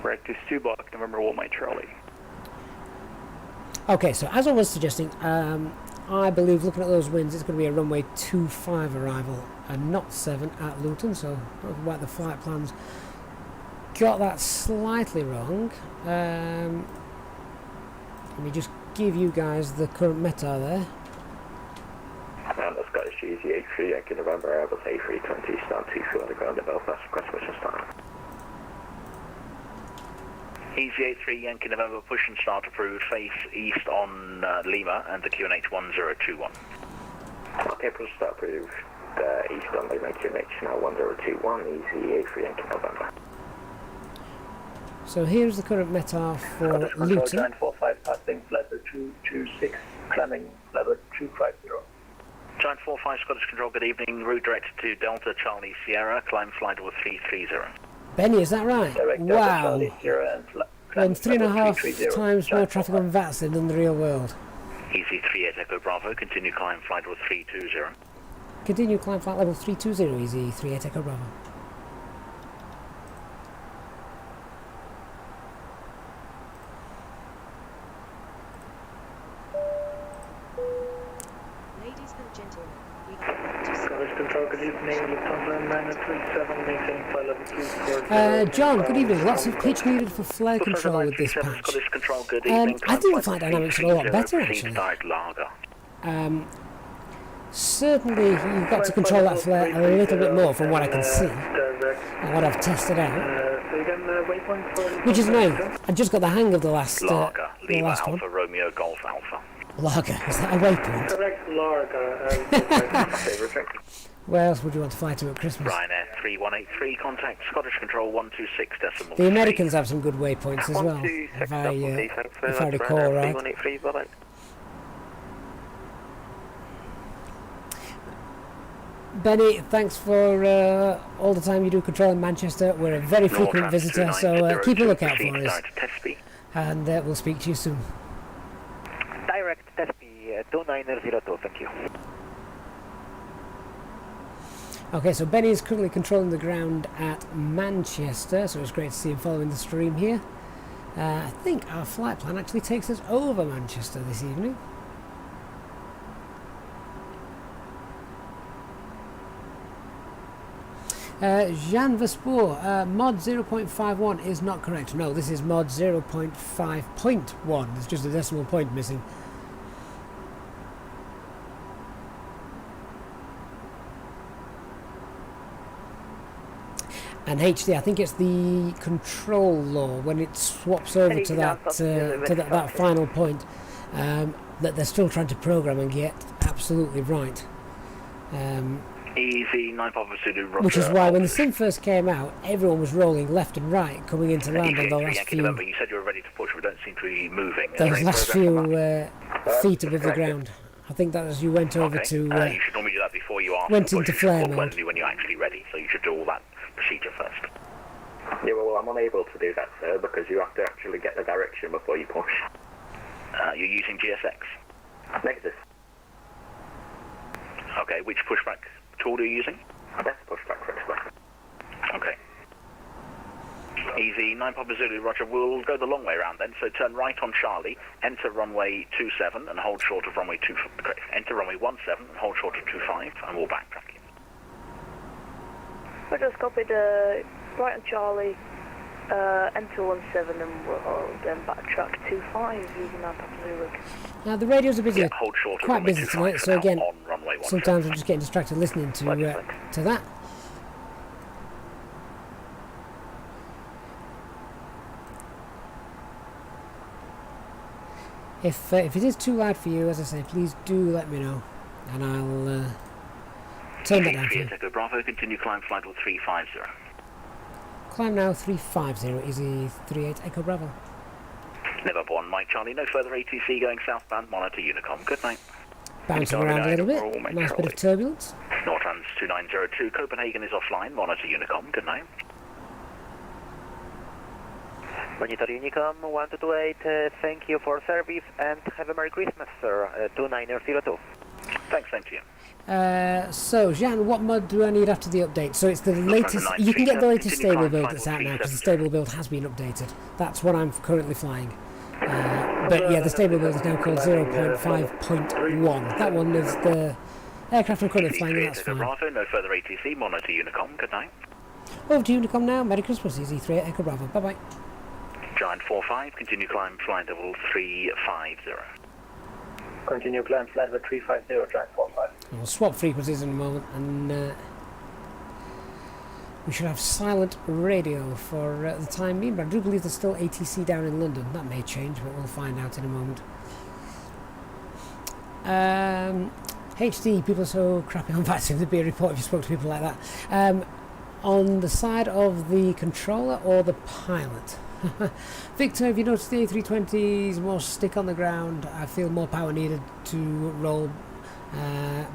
Direct to Subak, November 1, Mike Charlie. Okay, so as I was suggesting, I believe looking at those winds, it's going to be a runway 25 arrival and not 7 at Luton, so not quite the flight plans got that slightly wrong. Let me just give you guys the current METAR there. And the Scottish EasyJet Yankee November Airbus A320 stand 24 on the ground at Belfast, request mission start. EasyJet Yankee November, push and start approved, face east on Lima and the QNH 1021. Okay, push start approved, east on Lima QNH now 1021, EasyJet Yankee November. So here's the current METAR for Luton. 945 passing flight 226, climbing level 250. Giant 45 Scottish Control, good evening. Route directed to Delta Charlie Sierra, climb flight level 330. Benny, is that right? Direct Wow. Delta Charlie Sierra and Run 3.5 times more traffic on VATSIM than the real world. Easy 38 Echo Bravo, continue climb flight level 320. Continue climb flight level 320, Easy 38 Echo Bravo. Ladies and gentlemen, we are about to Scottish Control, good evening. Luton 937, maintaining flight level 240. John, good evening. Lots of pitch needed for flare control with this patch. Scottish Control, good evening. I think the flight dynamics are a lot better actually. Certainly you've got to control that flare a little bit more from what I can see and what I've tested out, which is annoying. I just got the hang of the last Larga, Lima last Alpha, one. Romeo Golf Alpha. Larga, is that a waypoint? Correct, Larga. Where else would you want to fly to at Christmas? Ryanair 3183, contact Scottish Control 126 decimal. The Americans have some good waypoints as well, if I recall right. Benny, thanks for all the time you do controlling Manchester. We're a very frequent visitor, so keep a lookout for us. And we'll speak to you soon. Direct Tespi 2902, thank you. Okay, so Benny is currently controlling the ground at Manchester, so it's great to see him following the stream here. I think our flight plan actually takes us over Manchester this evening. Jean Vespoor, mod 0.51 is not correct. No, this is mod 0.5.1. There's just a decimal point missing. And HD, I think it's the control law when it swaps over to that final point that they're still trying to program and get absolutely right. Easy 9 Papa Zulu, Roger. Which is why when the sim first came out, everyone was rolling left and right coming into land on the last few. You said you were ready to push, we don't seem to be moving. Those last few feet above the ground. I think that as you went over to. You should normally do that before you ask. Went into flare mode. When you're actually ready, so you should do all that procedure first. Yeah, well, I'm unable to do that, sir, because you have to actually get the direction before you push. You're using GSX? Negative. Okay, which pushback tool are you using? That's pushback for express. Okay. Easy 9 Papa Zulu, Roger. We'll go the long way around then. So turn right on Charlie, enter runway 27 and hold short of runway 25. Enter runway 17 and hold short of 25, and we'll backtrack you. I just copied right on Charlie, enter 17 and we'll then backtrack 25 using our Papa Zulu. Now the radios are busy, hold short quite busy tonight, so again, sometimes I'm just getting distracted listening to that. If it is too loud for you, as I say, please do let me know, and I'll turn that down for you. Echo Bravo, continue climb flight level 350. Climb now 350, easy 38 Echo Bravo. Liverpool, Mike Charlie, no further ATC going southbound, monitor Unicom, good night. Bouncing around a little bit, nice bit of turbulence. Nortrans 2902, Copenhagen is offline, monitor Unicom, good night. Monitor Unicom 1228, thank you for service and have a Merry Christmas, sir, 2902. Thanks, same to you. So, Jean, what mod do I need after the update? So it's the latest, you can get the latest stable build that's out now, because the stable build has been updated. That's what I'm currently flying. But yeah, the stable build is now called 0.5.1. That one is the aircraft I'm currently flying, and that's fine. Bravo, no further ATC, monitor Unicom, good night. Over to Unicom now. Merry Christmas, Easy3 Echo Bravo. Bye bye. Giant 45, continue climb, flight level 350. Continue climb, flight level 350, Giant 45. We'll swap frequencies in a moment, and we should have silent radio for the time being, but I do believe there's still ATC down in London. That may change, but we'll find out in a moment. HD, people are so crappy on VATSIM. There'd be a report if you spoke to people like that. On the side of the controller or the pilot? Victor, have you noticed the A320 is more stick on the ground? I feel more power needed to roll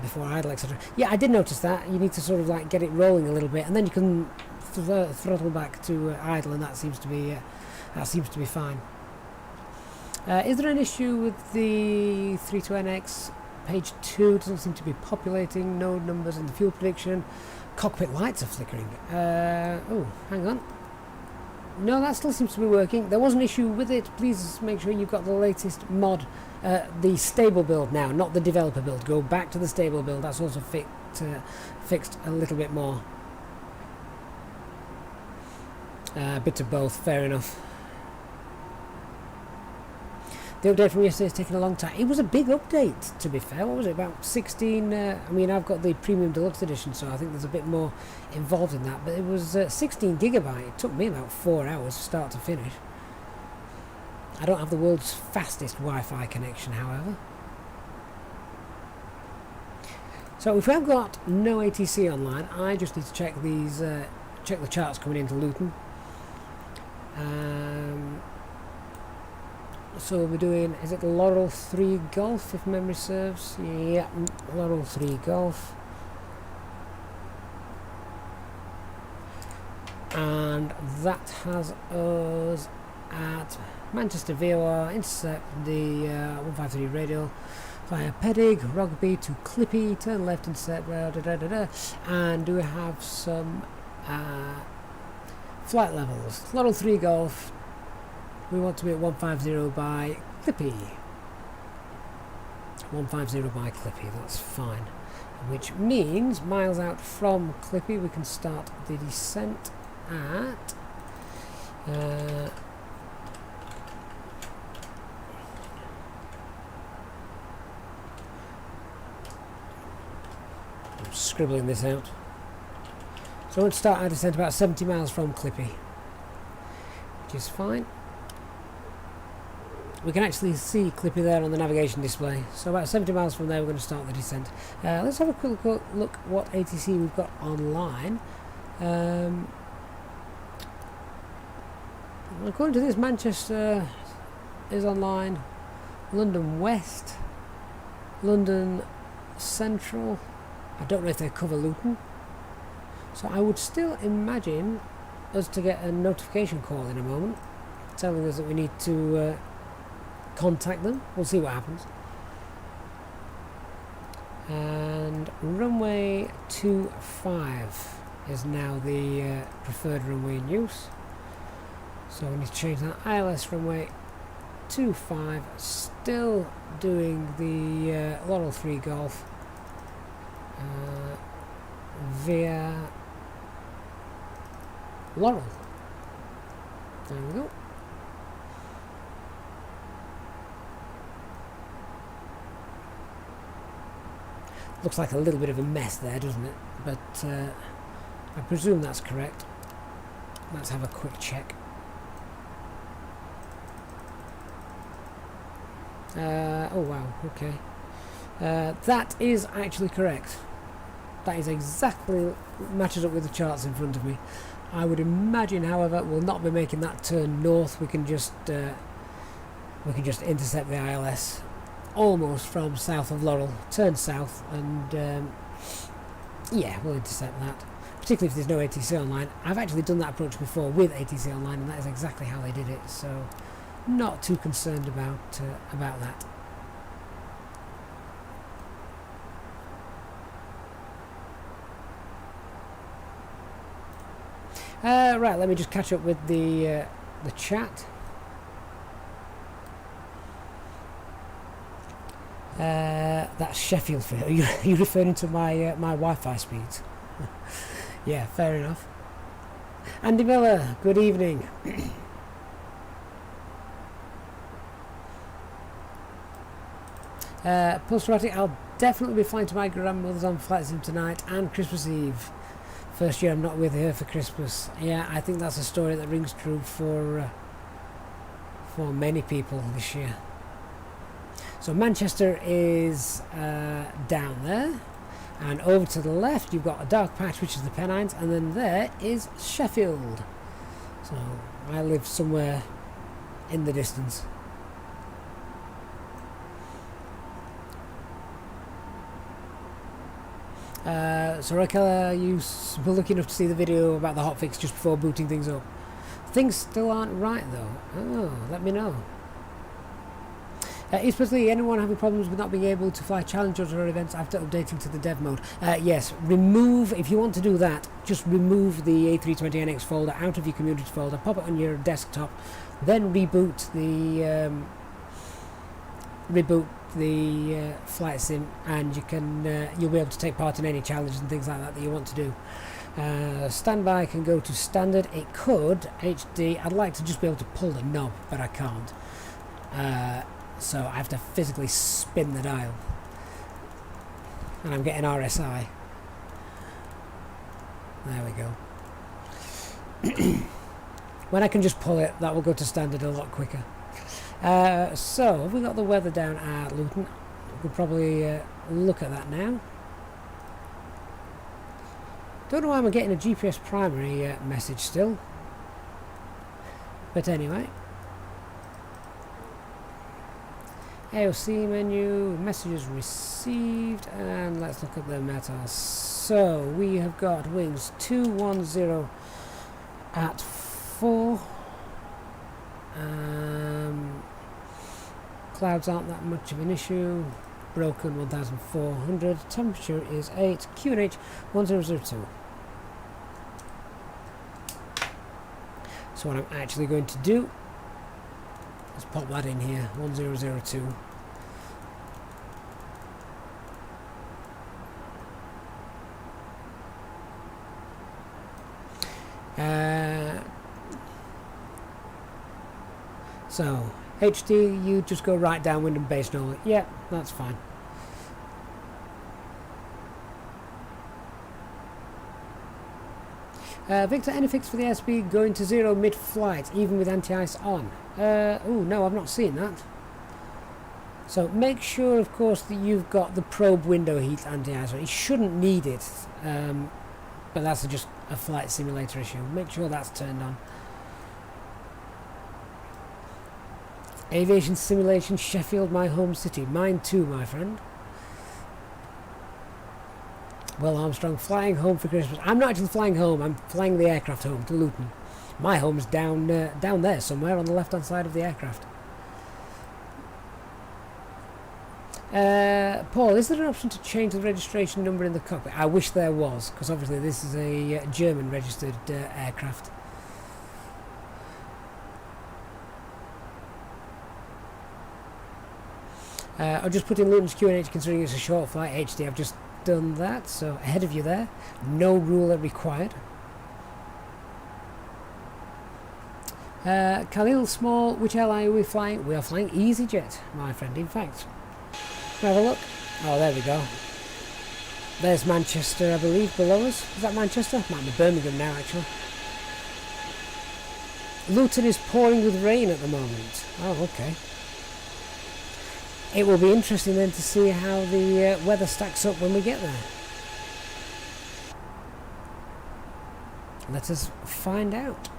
before idle, etc. Yeah, I did notice that. You need to sort of like get it rolling a little bit, and then you can throttle back to idle, and that seems to be fine. Is there an issue with the A320NX? Page 2 doesn't seem to be populating. No numbers in the fuel prediction. Cockpit lights are flickering. Oh, hang on. No, that still seems to be working. There was an issue with it. Please make sure you've got the latest mod, the stable build now, not the developer build. Go back to the stable build. That's also fixed a little bit more. A bit of both, fair enough. The update from yesterday is taking a long time. It was a big update, to be fair. What was it, about 16? I mean, I've got the Premium Deluxe Edition, so I think there's a bit more involved in that. But it was 16 gigabyte. It took me about 4 hours start to finish. I don't have the world's fastest Wi-Fi connection, however. So if I've got no ATC online, I just need to check these, check the charts coming into Luton. So we'll be doing, is it Laurel 3 Golf, if memory serves? Yeah, Laurel 3 Golf. And that has us at Manchester VOR, intercept the 153 radial via Pedig, Rugby to Clippy, turn left, intercept, and do we have some flight levels? Laurel 3 Golf. We want to be at 150 by Clippy. 150 by Clippy, that's fine. Which means, miles out from Clippy, we can start the descent at... I'm scribbling this out. So we'll start our descent about 70 miles from Clippy, which is fine. We can actually see Clippy there on the navigation display. So about 70 miles from there we're going to start the descent. Let's have a quick look what ATC we've got online. According to this, Manchester is online, London West, London Central. I don't know if they cover Luton. So I would still imagine us to get a notification call in a moment telling us that we need to contact them. We'll see what happens. And runway 25 is now the preferred runway in use. So we need to change that. ILS runway 25, still doing the Laurel 3 Golf via Laurel. There we go. Looks like a little bit of a mess there, doesn't it? But I presume that's correct. Let's have a quick check. Oh wow, okay. That is actually correct. That is exactly matches up with the charts in front of me. I would imagine, however, we'll not be making that turn north. We can just intercept the ILS almost from south of Laurel, turn south, and yeah, we'll intercept that. Particularly if there's no ATC online. I've actually done that approach before with ATC online, and that is exactly how they did it. So, not too concerned about that. Right, let me just catch up with the chat. That's Sheffield for you. Are you referring to my my Wi-Fi speeds? Yeah, fair enough. Andy Miller, good evening. Post-traumatic, I'll definitely be flying to my grandmother's on VATSIM tonight and Christmas Eve. First year I'm not with her for Christmas. Yeah, I think that's a story that rings true for many people this year. So Manchester is down there, and over to the left you've got a dark patch which is the Pennines, and then there is Sheffield. So I live somewhere in the distance. So Raquel, you were lucky enough to see the video about the hotfix just before booting things up. Things still aren't right though. Oh, let me know. Especially anyone having problems with not being able to fly challengers or events after updating to the dev mode. Yes, remove, if you want to do that, just remove the A320NX folder out of your community folder, pop it on your desktop, then reboot the flight sim, and you can you'll be able to take part in any challenges and things like that you want to do. Standby can go to standard. It could HD. I'd like to just be able to pull the knob, but I can't. So I have to physically spin the dial, and I'm getting RSI. There we go. When I can just pull it, that will go to standard a lot quicker. So have we got the weather down at Luton? We'll probably look at that now. Don't know why I'm getting a GPS primary message still, but anyway. AOC menu, messages received, and let's look at the METAR. So we have got wings 210 at 4. Clouds aren't that much of an issue. Broken 1400. Temperature is 8. QNH 1002. So what I'm actually going to do, let's pop that in here, 1002. So HD, you just go right downwind and base normally. Yeah, that's fine. Victor, any fix for the airspeed going to 0 mid-flight, even with anti-ice on? Oh no, I've not seen that. So make sure, of course, that you've got the probe window heat anti-ice on. You shouldn't need it, but that's just a flight simulator issue. Make sure that's turned on. Aviation simulation, Sheffield, my home city. Mine too, my friend. Will Armstrong flying home for Christmas. I'm not actually flying home. I'm flying the aircraft home to Luton. My home's down there somewhere on the left-hand side of the aircraft. Paul, is there an option to change the registration number in the cockpit? I wish there was, because obviously this is a German-registered aircraft. I'll just put in Luton's QNH considering it's a short flight. HD, I've just done that, so ahead of you there. No ruler required. Khalil Small, which airline are we flying? We are flying EasyJet, my friend. In fact, have a look. Oh, there we go. There's Manchester, I believe, below us. Is that Manchester? Might be Birmingham now, actually. Luton is pouring with rain at the moment. Oh, okay. It will be interesting then to see how the weather stacks up when we get there. Let us find out.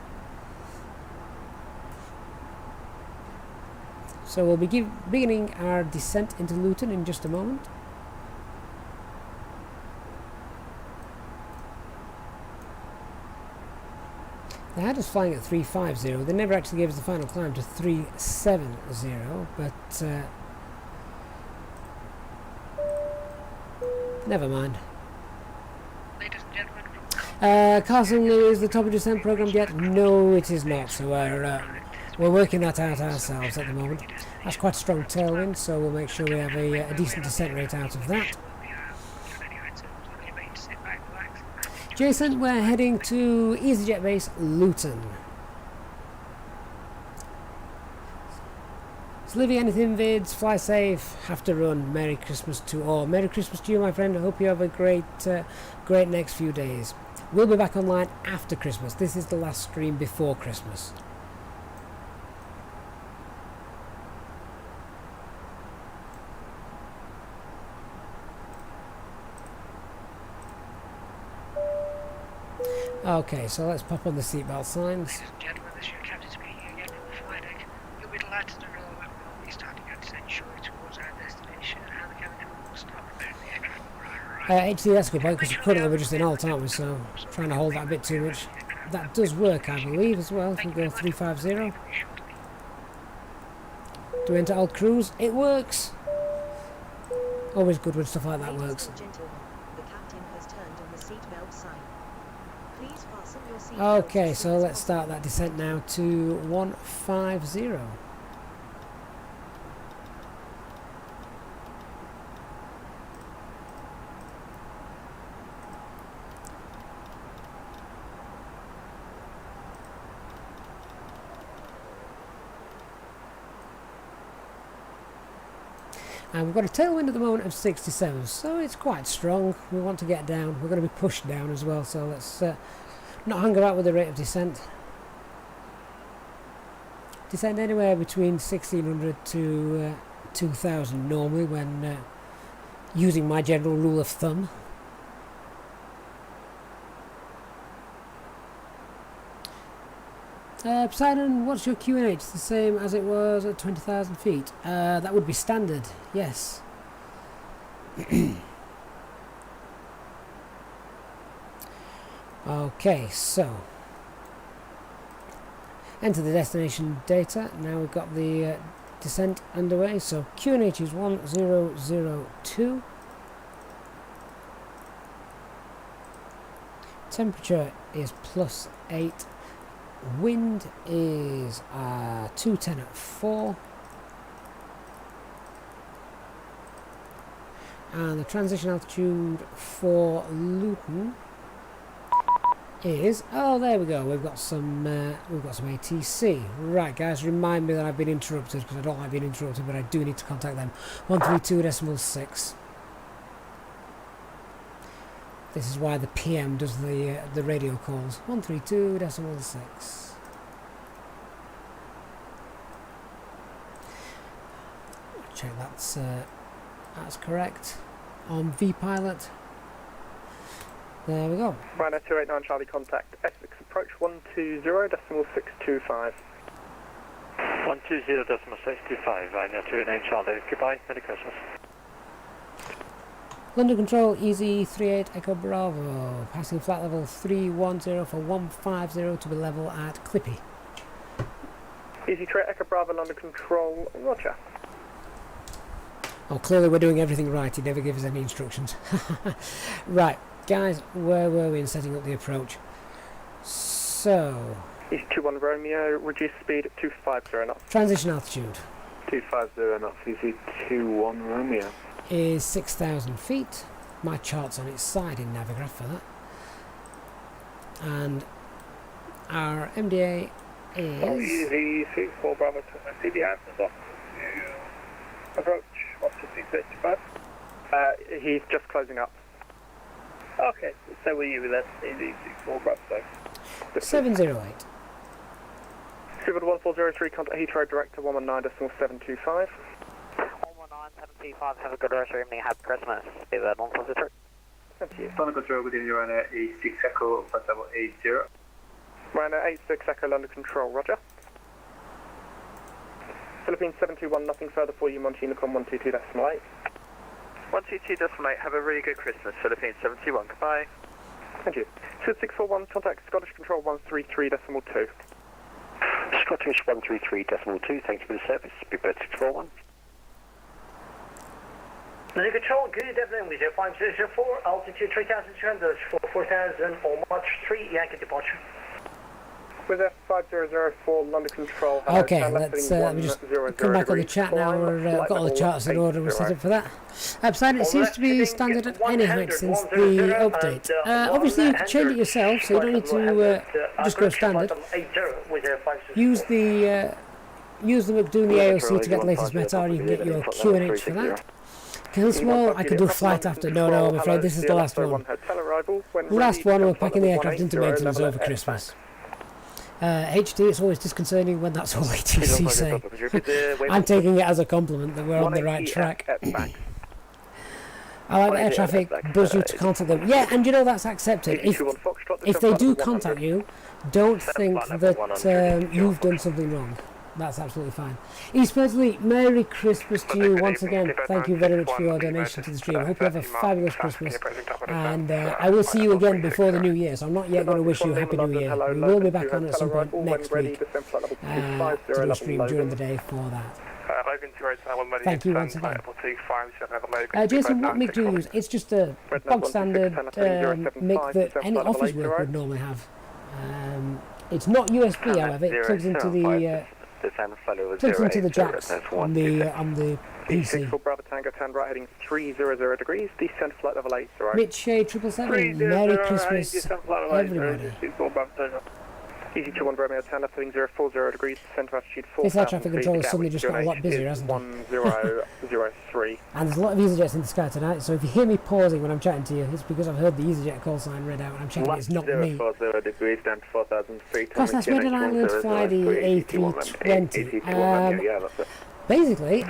So we'll be beginning our descent into Luton in just a moment. They had us flying at 350. They never actually gave us the final climb to 370, but never mind. Ladies and gentlemen, Carson, is the top of descent programmed yet? No, it is not. So we're working that out ourselves at the moment. That's quite a strong tailwind, so we'll make sure we have a decent descent rate out of that. Jason, we're heading to Easyjet base Luton. So Livy, anything vids, fly safe, have to run. Merry Christmas to all. Merry Christmas to you, my friend. I hope you have a great next few days. We'll be back online after Christmas. This is the last stream before Christmas. Okay, so let's pop on the seatbelt signs. Ladies and gentlemen, this is your captain speaking again from the flight deck. You'll be delighted to know that we'll be starting our descent shortly towards our destination, and the cabin crew will start preparing the aircraft. HC, that's a good point, because currently we're just in alt, aren't we? So trying to hold that a bit too much. That does work, I believe, as well. If we go 350. Do we enter alt cruise? It works. Always good when stuff like that works. The captain has turned on the seatbelt sign. Please fasten your seat Okay, belts as so soon as let's start that descent now to 150. And we've got a tailwind at the moment of 67, so it's quite strong. We want to get down. We're going to be pushed down as well, so let's not hang about with the rate of descent. Descend anywhere between 1600 to 2000 normally when using my general rule of thumb. Poseidon, what's your QNH? It's the same as it was at 20,000 feet. That would be standard, yes. Okay, so enter the destination data. Now we've got the descent underway. So QNH is 1002. Temperature is +8. Wind is 210 at 4. And the transition altitude for Luton is, oh, there we go, we've got some ATC. Right, guys, remind me that I've been interrupted, because I don't like being interrupted, but I do need to contact them. 132.6. This is why the PM does the radio calls. 132.6. Check that's correct. On VPilot. There we go. Ryanair 289 Charlie, contact Essex approach 120.625. 120.625, Ryanair 289 Charlie. Goodbye, Merry Christmas. London Control, Easy 38 Echo Bravo. Passing flat level 310 for 150 to be level at Clippy. Easy 38 Echo Bravo, London Control, roger. Oh, clearly we're doing everything right. He never gives us any instructions. Right, guys, where were we in setting up the approach? So... Easy 21 Romeo, reduce speed 250 knots. Transition altitude. 250 knots, Easy 21 Romeo. Is 6,000 feet. My chart's on its side in Navigraph for that. And our MDA is... Easy 64 Bravo to CBI, approach 150.65. He's just closing up. Okay, so will you with that? Easy 64 Bravo. 708. Civil 1403, contact Heathrow Director 119.725. 119.725, have a good rest of your evening, happy Christmas. Be that 143. Thank you. London Control, good evening, Ryanair 86 Echo, flight level 80. Ryanair 86 Echo, London Control, roger. Philippines 721, nothing further for you, Monty Unicorn 122.8. 122.8, have a really good Christmas, Philippines 71, goodbye. Thank you. Sud 641, contact Scottish Control 133.2. Scottish 133.2, thanks for the service, Big Bird 641. London Control, good evening, with 5004, altitude 3,200 for 4,000 or March 3, Yankee departure. With F5004 London Control. Hello, Okay, turn left let's heading let me just 100 come back on the degrees, chat now. climb, We've flight got all the level charts in order. We're set 80. up for that. Upside, it seems to be standard at any height since the update. Obviously, you can change it yourself, so you don't need to just go standard. Use the doing the AOC to get the latest meta, or you can get your QNH for that. Killswall, I could do a flight after. No, I'm afraid this is the last one. Last one, we're packing the aircraft into maintenance over Christmas. HT, it's always disconcerting when that's all ATC say. I'm taking it as a compliment that we're on the right track. I like air traffic buzz you to contact them. Yeah, and you know that's accepted. If they do contact you, don't think that you've done something wrong. That's absolutely fine. East Pursley, Merry Christmas to you once again. Thank you very much for your donation to the stream. I hope you have a fabulous Christmas. And I will see you again before the New Year, so I'm not yet going to wish you a Happy New Year. We will be back on at some point next week to do a stream during the day for that. Thank you once again. Jason, what mic do you use? It's just a bog standard mic that any office work would normally have. It's not USB, however. It plugs into the jacks on the PC. Bravo Tango 10 right heading 300 degrees, descend flight level 80, right? Mitch 777, Merry Christmas, everybody. Easy 21 Romeo 10 left heading 040 degrees, descend to altitude 4. This air traffic control has suddenly just got a lot busier, hasn't it? 1003. And there's a lot of EasyJets in the sky tonight, so if you hear me pausing when I'm chatting to you, it's because I've heard the EasyJet call sign read out and I'm checking it's not me. Of course, that's Red Island fly the A320. Basically,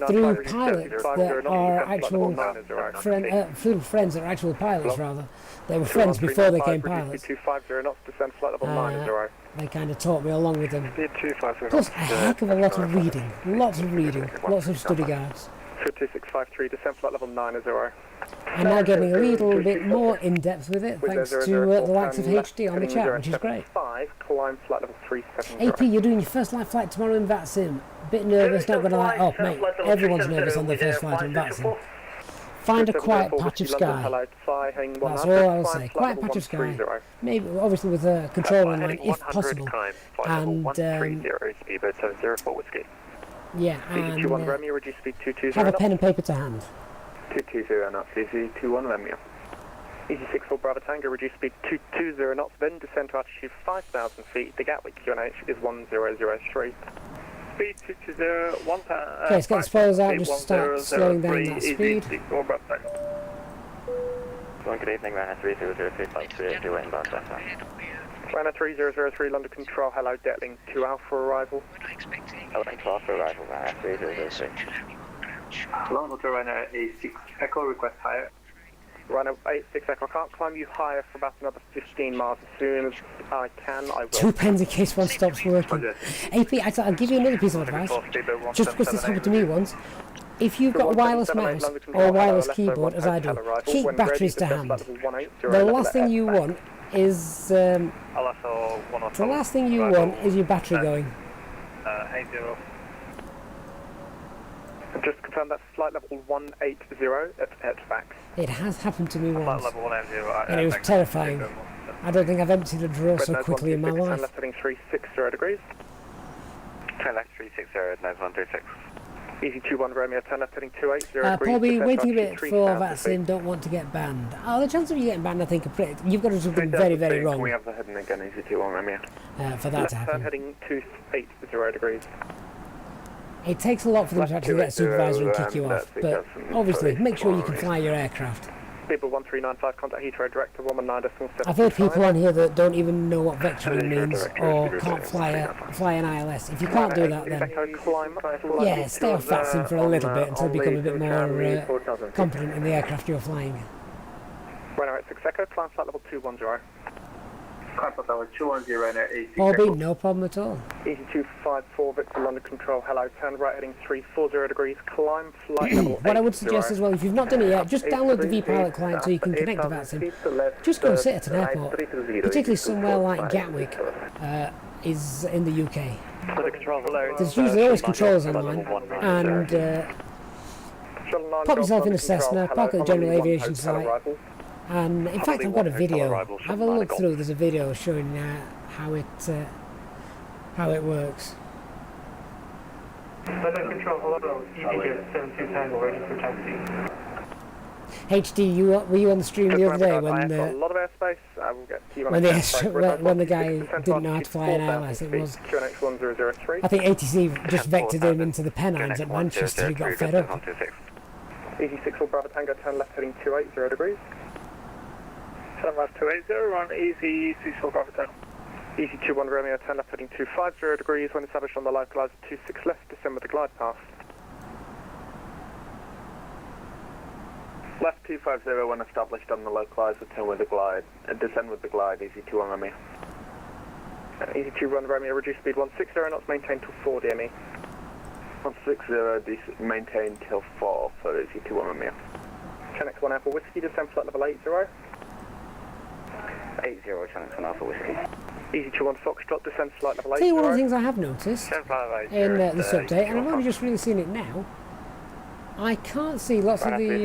through pilots that are actual through friends that are actual pilots, rather. They were friends before they became pilots. They kind of taught me along with them. Plus, a heck of a lot of reading. Lots of study guides. 2653, descend flight level 90. I'm now getting a little bit more in depth with it, thanks to the likes of HD on the chat, which is great. AP, you're doing your first live flight tomorrow in VATSIM. Bit nervous, not gonna lie. Oh, mate, everyone's nervous on their first flight in VATSIM. Find a quiet patch of sky. That's all I'll say. Quiet patch of sky. Maybe, obviously, with a control online, if possible. And yeah, and have a pen and paper to hand. 220 knots, Easy 21 Romeo. Easy 64 Bravo Tango, reduce speed 220 knots, then descend to altitude 5,000 feet. The Gatwick QNH is 1003. Speed 220, 1 okay, let's get the spoilers out, just start slowing down that speed. Good evening, Runner 3003 inbound Delta. Runner 3003 London Control, hello, Detling 2 Alpha arrival. Hello, 2 Alpha arrival, Runner 3003. London to Runner 86 Echo, request higher. Runner 86 Echo, I can't climb you higher for about another 15 miles. As soon as I can, I will. 2 pens in case one stops working. AP, I'll give you another piece of advice, just because this happened to me once. If you've got a wireless mouse or a wireless keyboard, as I do, keep batteries to hand. The last thing you want is your battery going. 80. Just confirm that's flight level 180 at VAX. It has happened to me once, and it was terrifying. I don't think I've emptied a drawer so quickly in my life. Left heading 360 degrees. 10 left 360, 9136. Easy 21 Romeo 10 left heading 280 Paul B, waiting a bit for VATSIM, don't want to get banned. Oh, the chance of you getting banned, I think, are pretty. You've got to do something very, very wrong. We have the heading again, Easy 21 Romeo. For that to happen. Heading 280 degrees. It takes a lot for them to actually get a supervisor and kick you off, but obviously, make sure you can fly your aircraft. People 1395, contact Heathrow Director 119.7. I've heard people on here that don't even know what vectoring means or can't fly an ILS. If you can't do that, then yeah, stay off VATSIM for a little bit until you become a bit more competent in the aircraft you're flying. Runway 6 Echo, climb flight level 210. Paul B, no problem at all. Easy 254 Victor London Control, hello, turn right heading 340 degrees, climb flight level What I would suggest as well, if you've not done it yet, just download the vPilot client so you can connect to VATSIM. Just go and sit at an airport, particularly somewhere like Gatwick is in the UK. There's usually always controls online, and pop yourself in a Cessna, park at the General Aviation site. And in fact, I've got a video. Have a look through. There's a video showing how it works. London Control, hello, EasyJet 72 Tango, ready for taxi. HD, were you on the stream the other day when I've got a lot of airspace. I will get you on when the guy didn't know how to fly an ILS? It was, I think ATC just vectored him into the Pennines at Manchester. He got fed up. Easy 64 Bravo Tango, turn left heading 280 degrees. Turn left 280, on Easy 64 Bravo Tango. Easy 21 Romeo, turn left heading 250 degrees. When established on the localizer 26 left, descend with the glide path. Left 250 when established on the localizer, turn with the glide, descend with the glide, Easy 21 Romeo. Easy 21 Romeo, reduce speed 160 knots, maintain till 4 DME. 160, maintain till 4 for Easy 21 Romeo. Channel 1 Alpha Whiskey, descend flight level 80. 80, Channel 1 Alpha Whiskey. Easy 21 Foxtrot, descend flight level 80. Tell you one of the things I have noticed in this update, and I've only just really seen it now. I can't see lots of the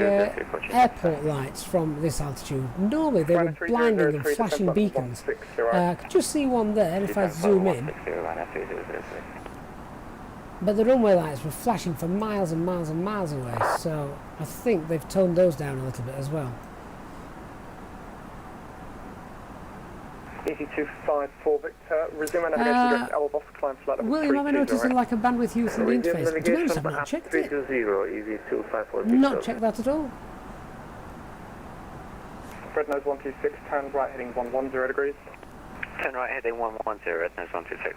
airport lights from this altitude. Normally they were blinding and flashing beacons. I could just see one there if I zoom in. But the runway lights were flashing for miles and miles and miles away, so I think they've toned those down a little bit as well. Easy 254 Victor, resume and navigation direct Elbos, climb flight level 32. William, have I noticed like a bandwidth use in the interface? Do you notice I've not checked it? Easy 254 Not checked that at all. Red nose 126, turn right heading 110 degrees. Turn right heading 110, red nose 126.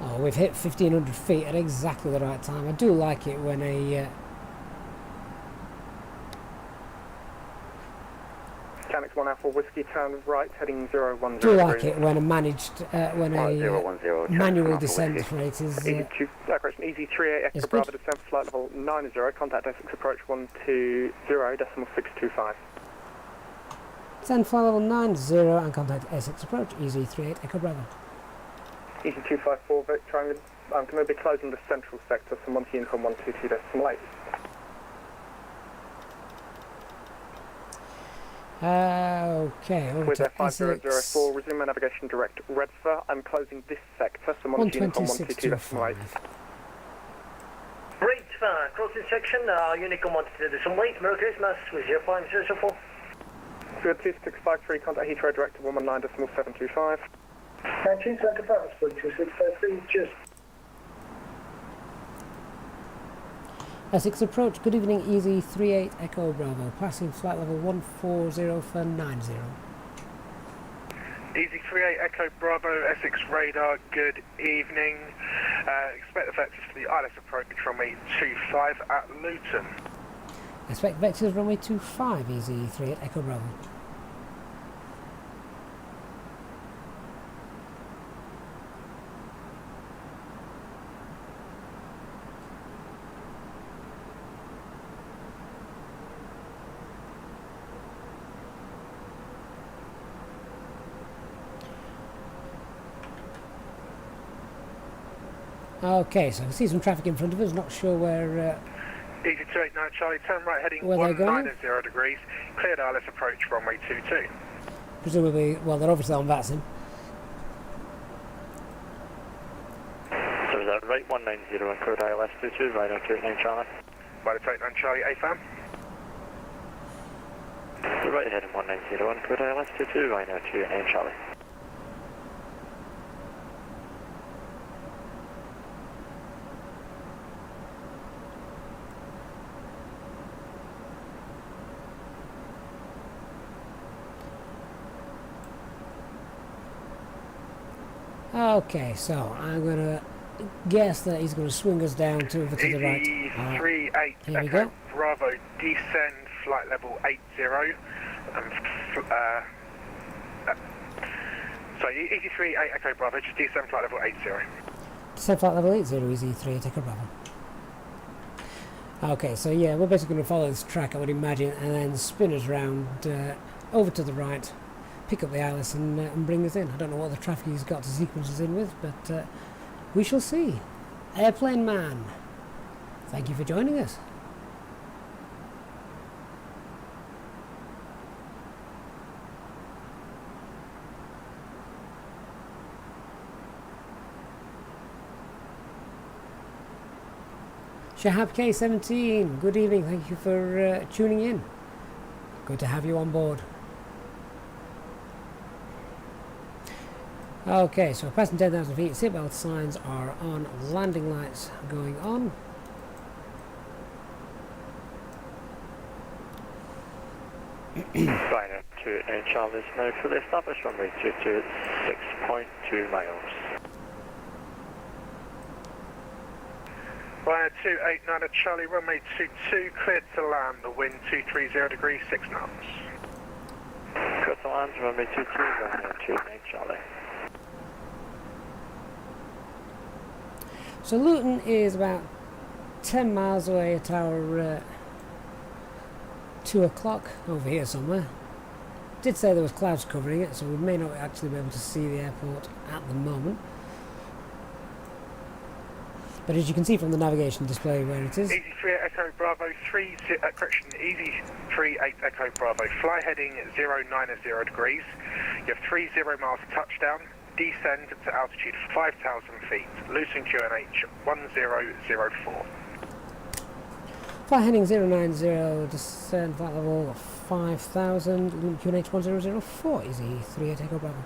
Oh, we've hit 1500 feet at exactly the right time. I do like it when a... Mechanics 1 Alpha Whiskey, turn right heading 010 do like it when a managed, when a manual descent rate is... Easy 38 Echo Bravo, descent flight level 90, contact Essex approach 120.625. Descend flight level 90 and contact Essex approach, Easy 38 Echo Bravo. Easy 254 Victor, I'm going to be closing the central sector, so Monty Uniform 122.8. Okay, over with to F5004, Essex. resume my navigation direct Redford. I'm closing this sector, so Monty Uniform 122.8. Right, crossing section, Unicom 122.8, Merry Christmas with your 5004. So 2653, contact Heathrow direct 119.725. 19 Santa Paris, 2653, cheers. Essex approach, good evening, Easy 38 Echo Bravo, passing flight level 140 for 90. Easy 38 Echo Bravo, Essex radar, good evening. Expect the vectors for the ILS approach runway 25 at Luton. Expect vectors runway 25, Easy 38 Echo Bravo. Okay, so I can see some traffic in front of us, not sure where... Easy 289 Charlie, turn right heading where they're going? 190 degrees, cleared ILS approach runway 22. Presumably, well, they're obviously on VATSIM. So is that right 190 and cleared ILS 22, right on 289 Charlie? Right 289 Charlie, AFAM. Right heading 190 and cleared ILS 22, right on 289 Charlie. Okay, so I'm going to guess that he's going to swing us down to over to the right. Easy 38 here we Echo go. Bravo, descend flight level 80. Sorry, Easy 38 Echo Bravo, just descend flight level 80. Descend flight level 80, Easy 38 Echo Bravo. Okay, so yeah, we're basically going to follow this track, I would imagine, and then spin us round over to the right, pick up the ILS and bring us in. I don't know what the traffic he's got to sequence us in with, but we shall see. Airplane Man, thank you for joining us. Shahab K17, good evening, thank you for tuning in. Good to have you on board. Okay, so passing 10,000 feet, seatbelt signs are on, landing lights going on. Right, 28 Charlie is now fully established, runway 22 at 6.2 miles. Ryanair 289 at Charlie, runway 22, cleared to land, the wind 230 degrees, 6 knots. Cleared to land, runway 22, Ryanair 289 Charlie. So Luton is about 10 miles away at our 2 o'clock over here somewhere. Did say there was clouds covering it, so we may not actually be able to see the airport at the moment. But as you can see from the navigation display where it is. Easy 38 Echo Bravo 3, correction, Easy 38 Echo Bravo, fly heading 090 degrees. You have 30 miles to touchdown, descend to altitude 5,000 feet, Luton QNH 1004. Fly heading 090, descend flight level 5,000, Luton QNH 1004, Easy 38 Echo Bravo.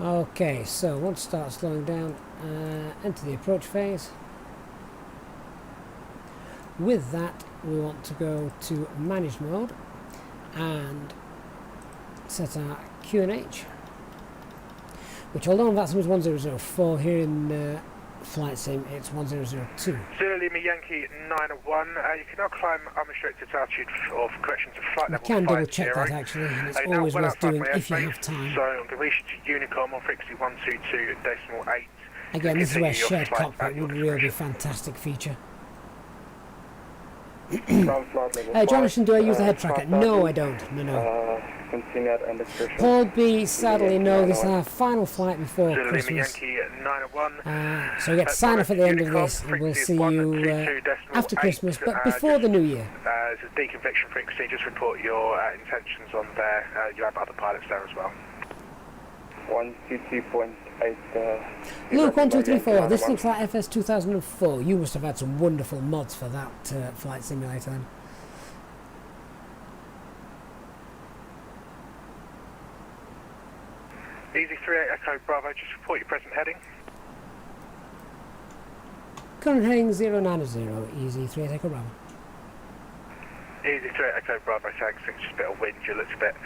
Okay, so once it starts slowing down, enter the approach phase. With that, we want to go to manage mode and set our QNH, which although on VATSIM is 1004, here in flight sim it's 1002. Zulu Lima Yankee 901, you can now climb unrestricted altitude or correction to flight level 50. You can double check that actually, and it's always worth doing if you have time. So on completion to Unicom on frequency 122.8. Again, this is where shared cockpit would really be a fantastic feature. Jonathan, do I use the head tracker? No, I don't. No. Paul B, sadly, no, this is our final flight before Christmas. So we get to sign off at the end of this, and we'll see you after Christmas, but before the New Year. As a deconviction frequency, just report your intentions on there. You have other pilots there as well. 122.8. Luke 1234, this looks like FS 2004. You must have had some wonderful mods for that flight simulator then. Easy 38 Echo Bravo, just report your present heading. Current heading 090, Easy 38 Echo Bravo. Easy 38 Echo Bravo, thanks. It's just a bit of wind, you look a bit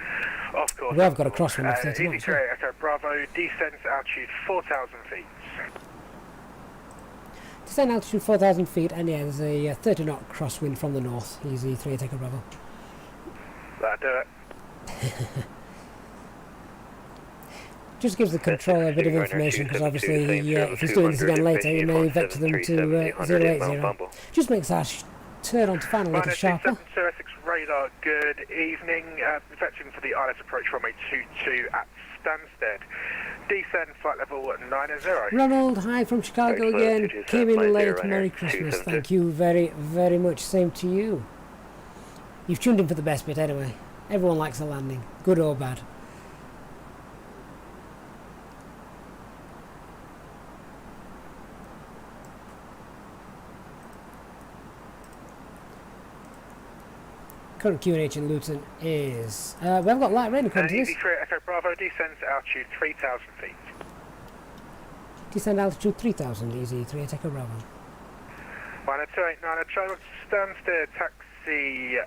off course. We have got a crosswind of 30 Easy knots. 38 Echo Bravo, descend to altitude 4,000 feet. Descend altitude 4,000 feet, and yeah, there's a 30 knot crosswind from the north. Easy 38 Echo Bravo. That'll do it. Just gives the controller a bit of information, because obviously if he's doing this again later, he may vector them to 080. Just makes our turn on to final a little sharper. 206 radar, good evening. Vectoring for the ILS approach runway 22 at Stansted. Descend flight level 90. Ronald, hi from Chicago again. Came in late, Merry Christmas. Thank you very, very much. Same to you. You've tuned in for the best bit anyway. Everyone likes a landing, good or bad. Current QNH in Luton is... we haven't got light rain according to this. Easy 38 Echo Bravo, descend to altitude 3,000 feet. Descend altitude 3,000, Easy 38 Echo Bravo. Ryanair 289 at Charlotte Stansted, taxi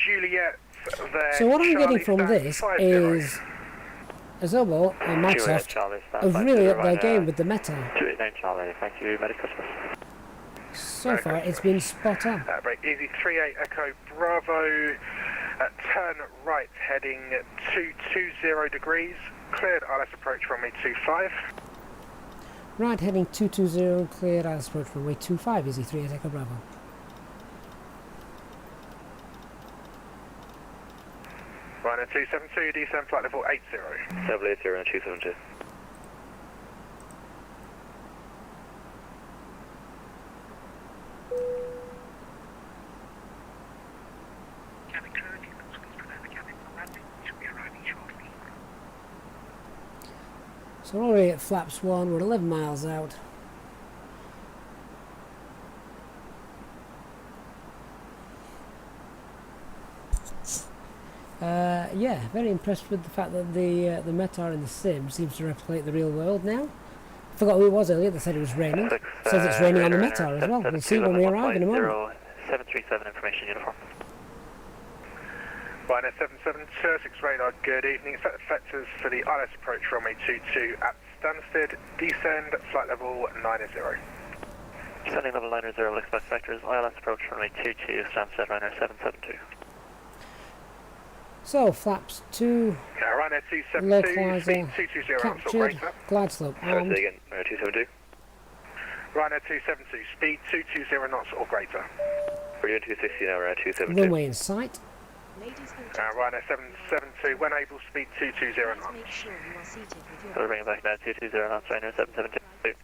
Juliet there. So what I'm Charlie getting from this 50. is Azobo and Microsoft have really upped their game with the meta. 289 Charlie, thank you, Merry Christmas. So far, it's been spot on. Break Easy 38 Echo Bravo, turn right heading 220 degrees, cleared ILS approach runway 25. Right heading 220, cleared ILS approach runway 25, Easy 38 Echo Bravo. Ryanair 272, descend flight level 80. 780 and 272. So we're already at flaps 1, we're 11 miles out. Yeah, very impressed with the fact that the METAR in the sim seems to replicate the real world now. I forgot who it was earlier that said it was raining. Says it's raining on the METAR as well. We'll see when we arrive in a moment. 737 information uniform. Ryanair 776 radar, good evening. Set the vectors for the ILS approach runway 22 at Stansted. Descend, flight level 90. Descending level 90, expect vectors, ILS approach runway 22, Stansted, Ryanair 772. So, flaps 2, Ryanair 272, speed 220, captured, glide slope armed. Say again, 272. Ryanair 272, speed 220 knots or greater. Radio 260 now, Ryanair 272. Runway in sight. Ryanair 772, when able, speed 220 knots. Make sure you are seated with your We'll bring it back now, 220 knots, Ryanair 772.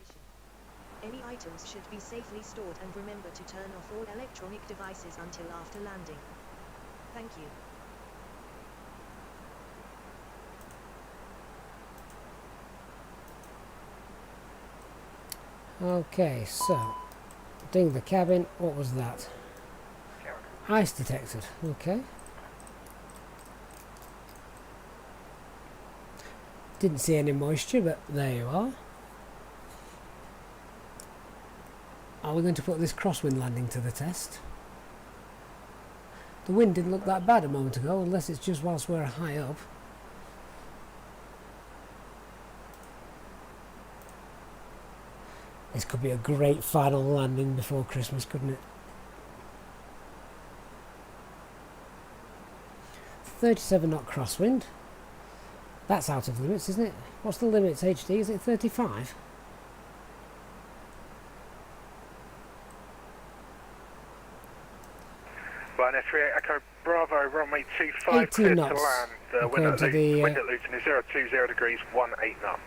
Any items should be safely stored, and remember to turn off all electronic devices until after landing. Thank you. Okay, so ding the cabin. What was that? Ice detected. Okay. Didn't see any moisture, but there you are. Are we going to put this crosswind landing to the test? The wind didn't look that bad a moment ago, unless it's just whilst we're high up. This could be a great final landing before Christmas, couldn't it? 37 knot crosswind. That's out of limits, isn't it? What's the limits, HD? Is it 35? Ryanair 38 Echo Bravo, runway 25, clear to land. The wind at Luton is 020 degrees, 18 knots.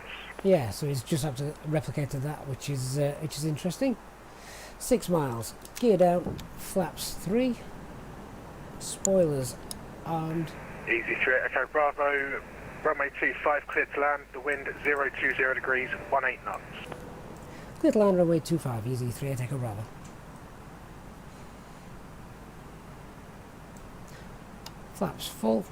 Yeah, so he's just have to replicate that, which is interesting. 6 miles, gear down, flaps 3, spoilers armed. Easy 3 Echo Bravo, runway 25, clear to land. The wind 020 degrees, 18 knots. Clear to land, runway 25, easy 3 Echo Bravo. Flaps full.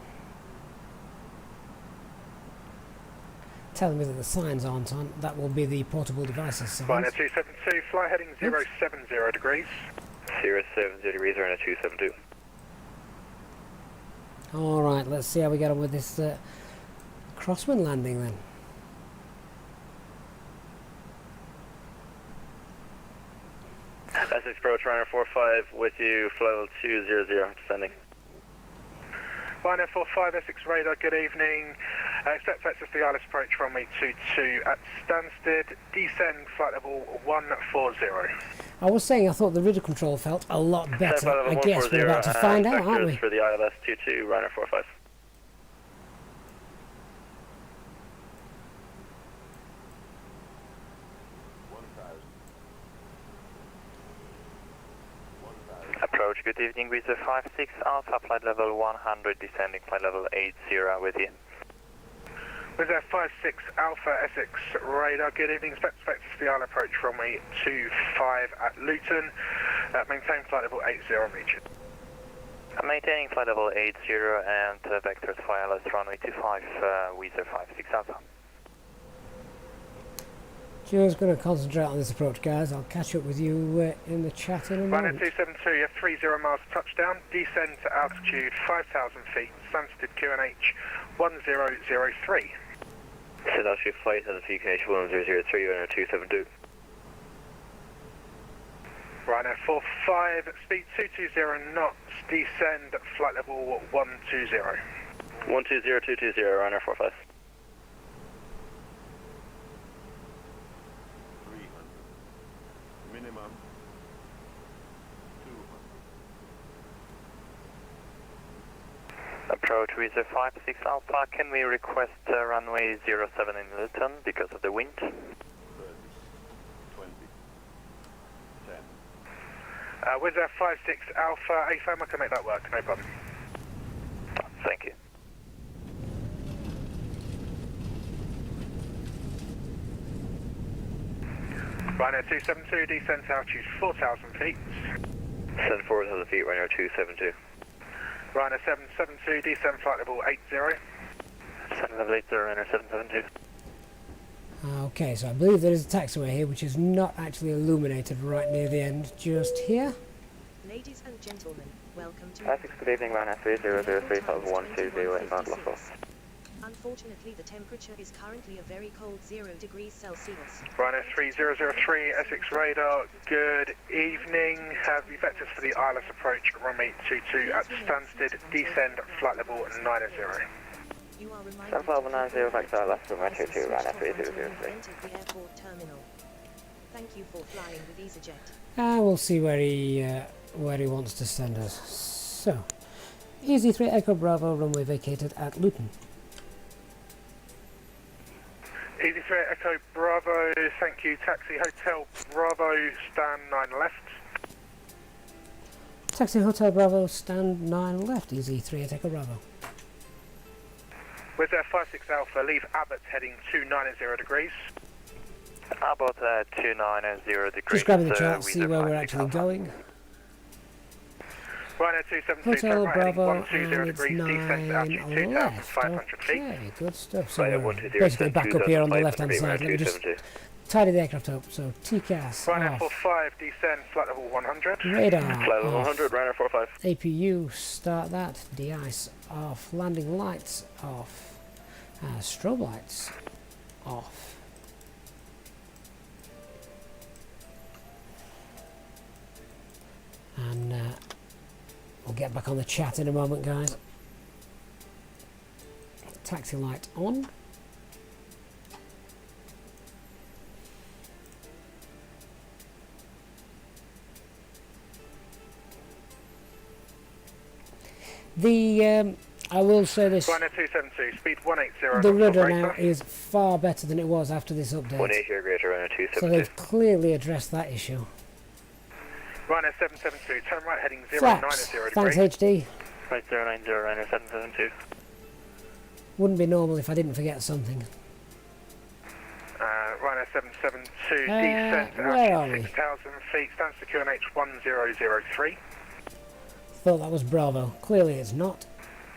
Telling me that the signs aren't on. That will be the portable devices signs. Ryanair 272, fly heading 070 degrees. 070 degrees, Ryanair 272. Alright, let's see how we get on with this crosswind landing then. Essex approach, Ryanair 45 with you, flight level 200, descending. Ryanair 45, Essex radar, good evening. Expect vectors for the ILS approach runway 22 at Stansted. Descend, flight level 140. I was saying I thought the radar control felt a lot better. I guess we're about to find out, aren't we? For the ILS 22, Ryanair 45. Approach, good evening, with the 56 Alpha, flight level 100, descending, flight level 80 with you. With their 56 Alpha Essex radar, good evening, expect vectors for the ILS approach runway 25 at Luton. Maintain flight level 80 region. I'm maintaining flight level 80 and vectors for ILS runway 25 with the 56 Alpha. Just going to concentrate on this approach, guys. I'll catch up with you in the chat in a moment. Ryanair 272, you have 30 miles to touchdown. Descend to altitude 5,000 feet. Stansted QNH 1003. Send altitude 5,000 feet, QNH 1003, Ryanair 272. Ryanair 45, speed 220 knots. Descend, flight level 120. 120220, Ryanair 45. Minimum 200. Approach with the 56 Alpha, can we request runway 07 in Luton because of the wind? 30, 20, 10. With their 56 Alpha, AFAM, I can make that work, no problem. Thank you. Ryanair 272, descent altitude 4,000 feet. 74,000 feet, Ryanair 272. Ryanair 772, descent flight level 80. Descent level 80, Ryanair 772. Okay, so I believe there is a taxiway here which is not actually illuminated right near the end, just here. Ladies and gentlemen, welcome to... Good evening, Ryanair 3003, Pub 120 inbound Glasgow. Unfortunately, the temperature is currently a very cold 0 degrees Celsius. Ryanair 3003, Essex radar, good evening. Have effectors for the ILS approach, runway 22 at Stansted, descend flight level 90. You are reminded 7590 back to ILS, runway 22, Ryanair 3003. entered the airport terminal. Thank you for flying with EasyJet. We'll see where he wants to send us. So, Easy 3 Echo Bravo, runway vacated at Luton. Easy 3 Echo Bravo, thank you. Taxi Hotel Bravo, stand 9 left. Taxi Hotel Bravo, stand 9 left, Easy 3 Echo Bravo. With their 56 Alpha, leave Abbott heading 290 degrees. About 290 degrees. Just grabbing the chart, see where we're actually going. Ryanair 272, Hotel right Bravo, heading 120 and it's degrees, descent 9 altitude left. 2,500 feet. Okay, good stuff. So Ryanair we're 120, basically back up here on the left hand 2,500 side. Let me just 272. tidy the aircraft up. So TCAS Ryanair off, 45, descend flight level 100. radar Flight level off, 100, Ryanair 45. APU start that, de-ice off, landing lights off, strobe lights off. And we'll get back on the chat in a moment, guys. Taxi light on. I will say this. Ryanair 272, speed 180. The rudder now is far better than it was after this update. 180 or greater, Ryanair 272. So they've clearly addressed that issue. Ryanair 772, turn right heading 090 Flaps. degrees. Thanks, HD. Right 090, Ryanair 772. Wouldn't be normal if I didn't forget something. Ryanair 772, descent where are we? altitude 6,000 feet, stand secure on H1003. Thought that was Bravo. Clearly it's not.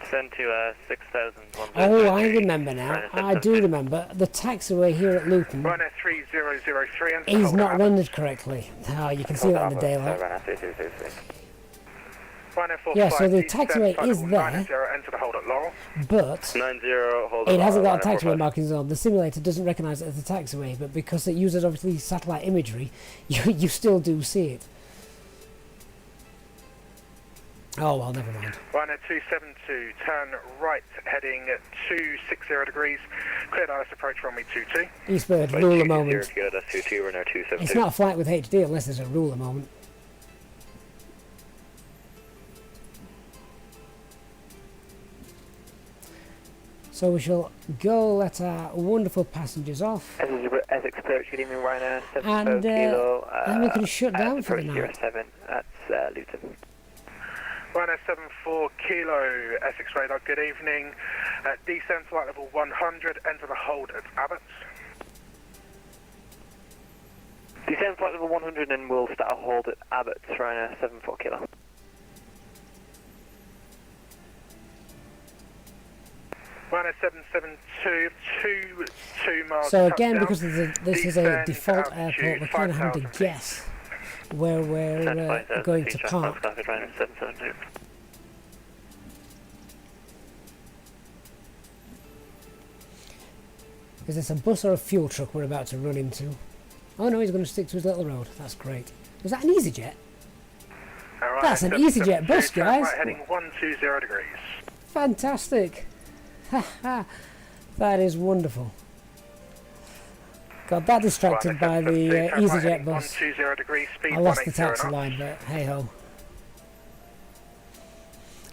Send to 6,000. Oh, I remember now. I do remember. The taxiway here at Luton Ryanair 3003 and is not rendered correctly. Oh, you can see that in the daylight. Ryanair 45, Yeah, so the descend taxiway flight is level there. 90, enter the hold at Laurel. But 90, hold it hasn't got a Ryanair taxiway 45. markings on. The simulator doesn't recognise it as a taxiway, but because it uses obviously satellite imagery, you still do see it. Oh well, never mind. Ryanair 272, turn right heading 260 degrees, cleared ILS approach runway 22. Eastbird, ruler moment. That's 22, Ryanair 272. It's not a flight with HD unless there's a ruler moment. So we shall go let our wonderful passengers off. Essex approach, good evening, Ryanair And, 74 kilo. then we can shut down for the night. 07 at Luton. Ryanair 74 kilo, Essex radar, good evening. Descend flight level 100, enter the hold at Abbott. Descend flight level 100 and we'll start a hold at Abbott, Ryanair 74 kilo. Ryanair 772, 2 miles. So again, touchdown. because this is a Descend default altitude airport, we're kind of having to 5,000 guess where we're going to park. Ryanair 772. Is this a bus or a fuel truck we're about to run into? Oh no, he's going to stick to his little road. That's great. Was that an EasyJet? Ryanair That's an 772, EasyJet bus, turn guys. Right heading 120 degrees. Fantastic. That is wonderful. Got that distracted by the EasyJet bus. 120 degrees, speed I lost the 180 taxi knots. line, but hey ho.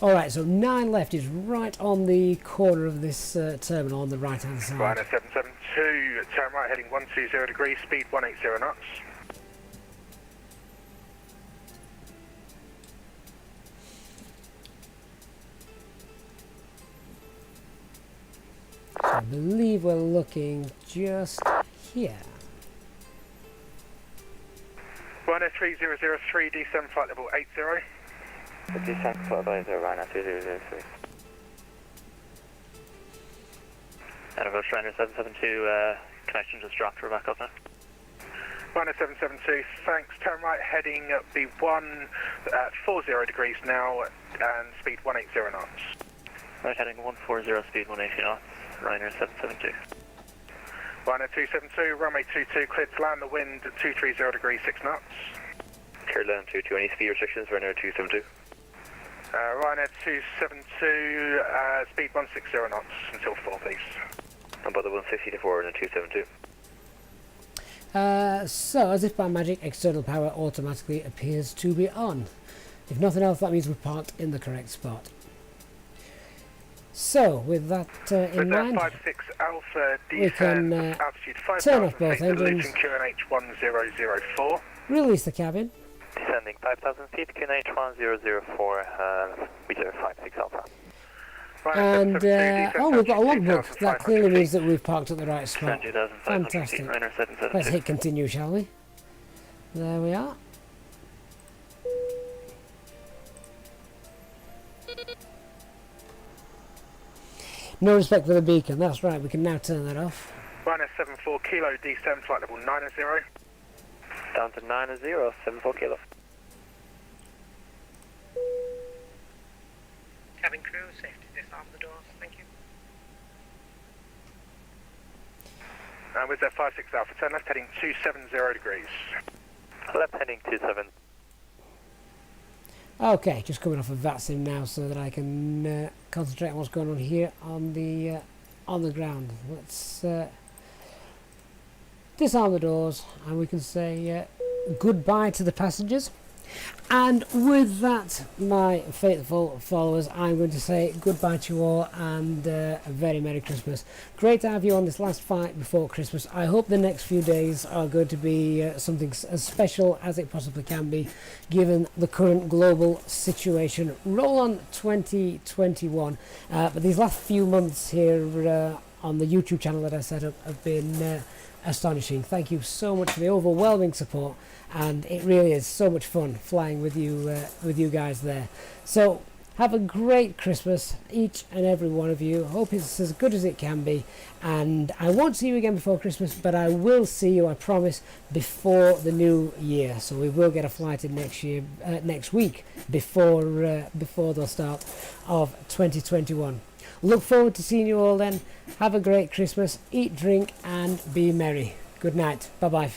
Alright, so 9 left is right on the corner of this terminal on the right hand side. Ryanair 772, turn right heading 120 degrees, speed 180 knots. So I believe we're looking just here. A303, descend flight level 80. Descend flight level 80, Ryanair 2003. And I've got Ryanair 772, connection just dropped, we're back up now. Ryanair 772, thanks, turn right heading B1 at 40 degrees now and speed 180 knots. Right heading 140, speed 180 knots, Ryanair 772. Ryanair 272, runway 22, cleared to land, the wind at 230 degrees 6 knots. Clear land 220, speed restrictions, Ryanair 272. Ryanair 272, speed 160 knots until 4 please. And by the 160 to 4 Ryanair 272. So, as if by magic, external power automatically appears to be on. If nothing else, that means we're parked in the correct spot. So, with that in mind, 56 Alpha, we can altitude turn off 5,000 both feet to engines, Luton QNH 1004. release the cabin, Descending 5,000 feet, QNH 1004, meter 56 Alpha. and oh, we've got a logbook. That clearly means that we've parked at the right spot. Fantastic. Let's hit continue, shall we? There we are. No respect for the beacon, that's right, we can now turn that off. Ryanair 74 kilo, descend flight level 90. Down to 90, 74 kilo. Cabin crew, safety disarm the doors, thank you. And with that 56 Alpha, turn left heading 270 degrees. Left heading 27. Okay, just coming off of VATSIM now so that I can concentrate on what's going on here on the ground. Let's disarm the doors and we can say goodbye to the passengers. And with that, my faithful followers, I'm going to say goodbye to you all and a very Merry Christmas. Great to have you on this last flight before Christmas. I hope the next few days are going to be something as special as it possibly can be, given the current global situation. Roll on 2021. But these last few months here on the YouTube channel that I set up have been astonishing. Thank you so much for the overwhelming support, and it really is so much fun flying with you guys there. So have a great Christmas, each and every one of you. Hope it's as good as it can be, and I won't see you again before Christmas, but I will see you, I promise, before the new year. So we will get a flight in next week before the start of 2021. Look forward to seeing you all then. Have a great Christmas, eat, drink and be merry. Good night. Bye bye.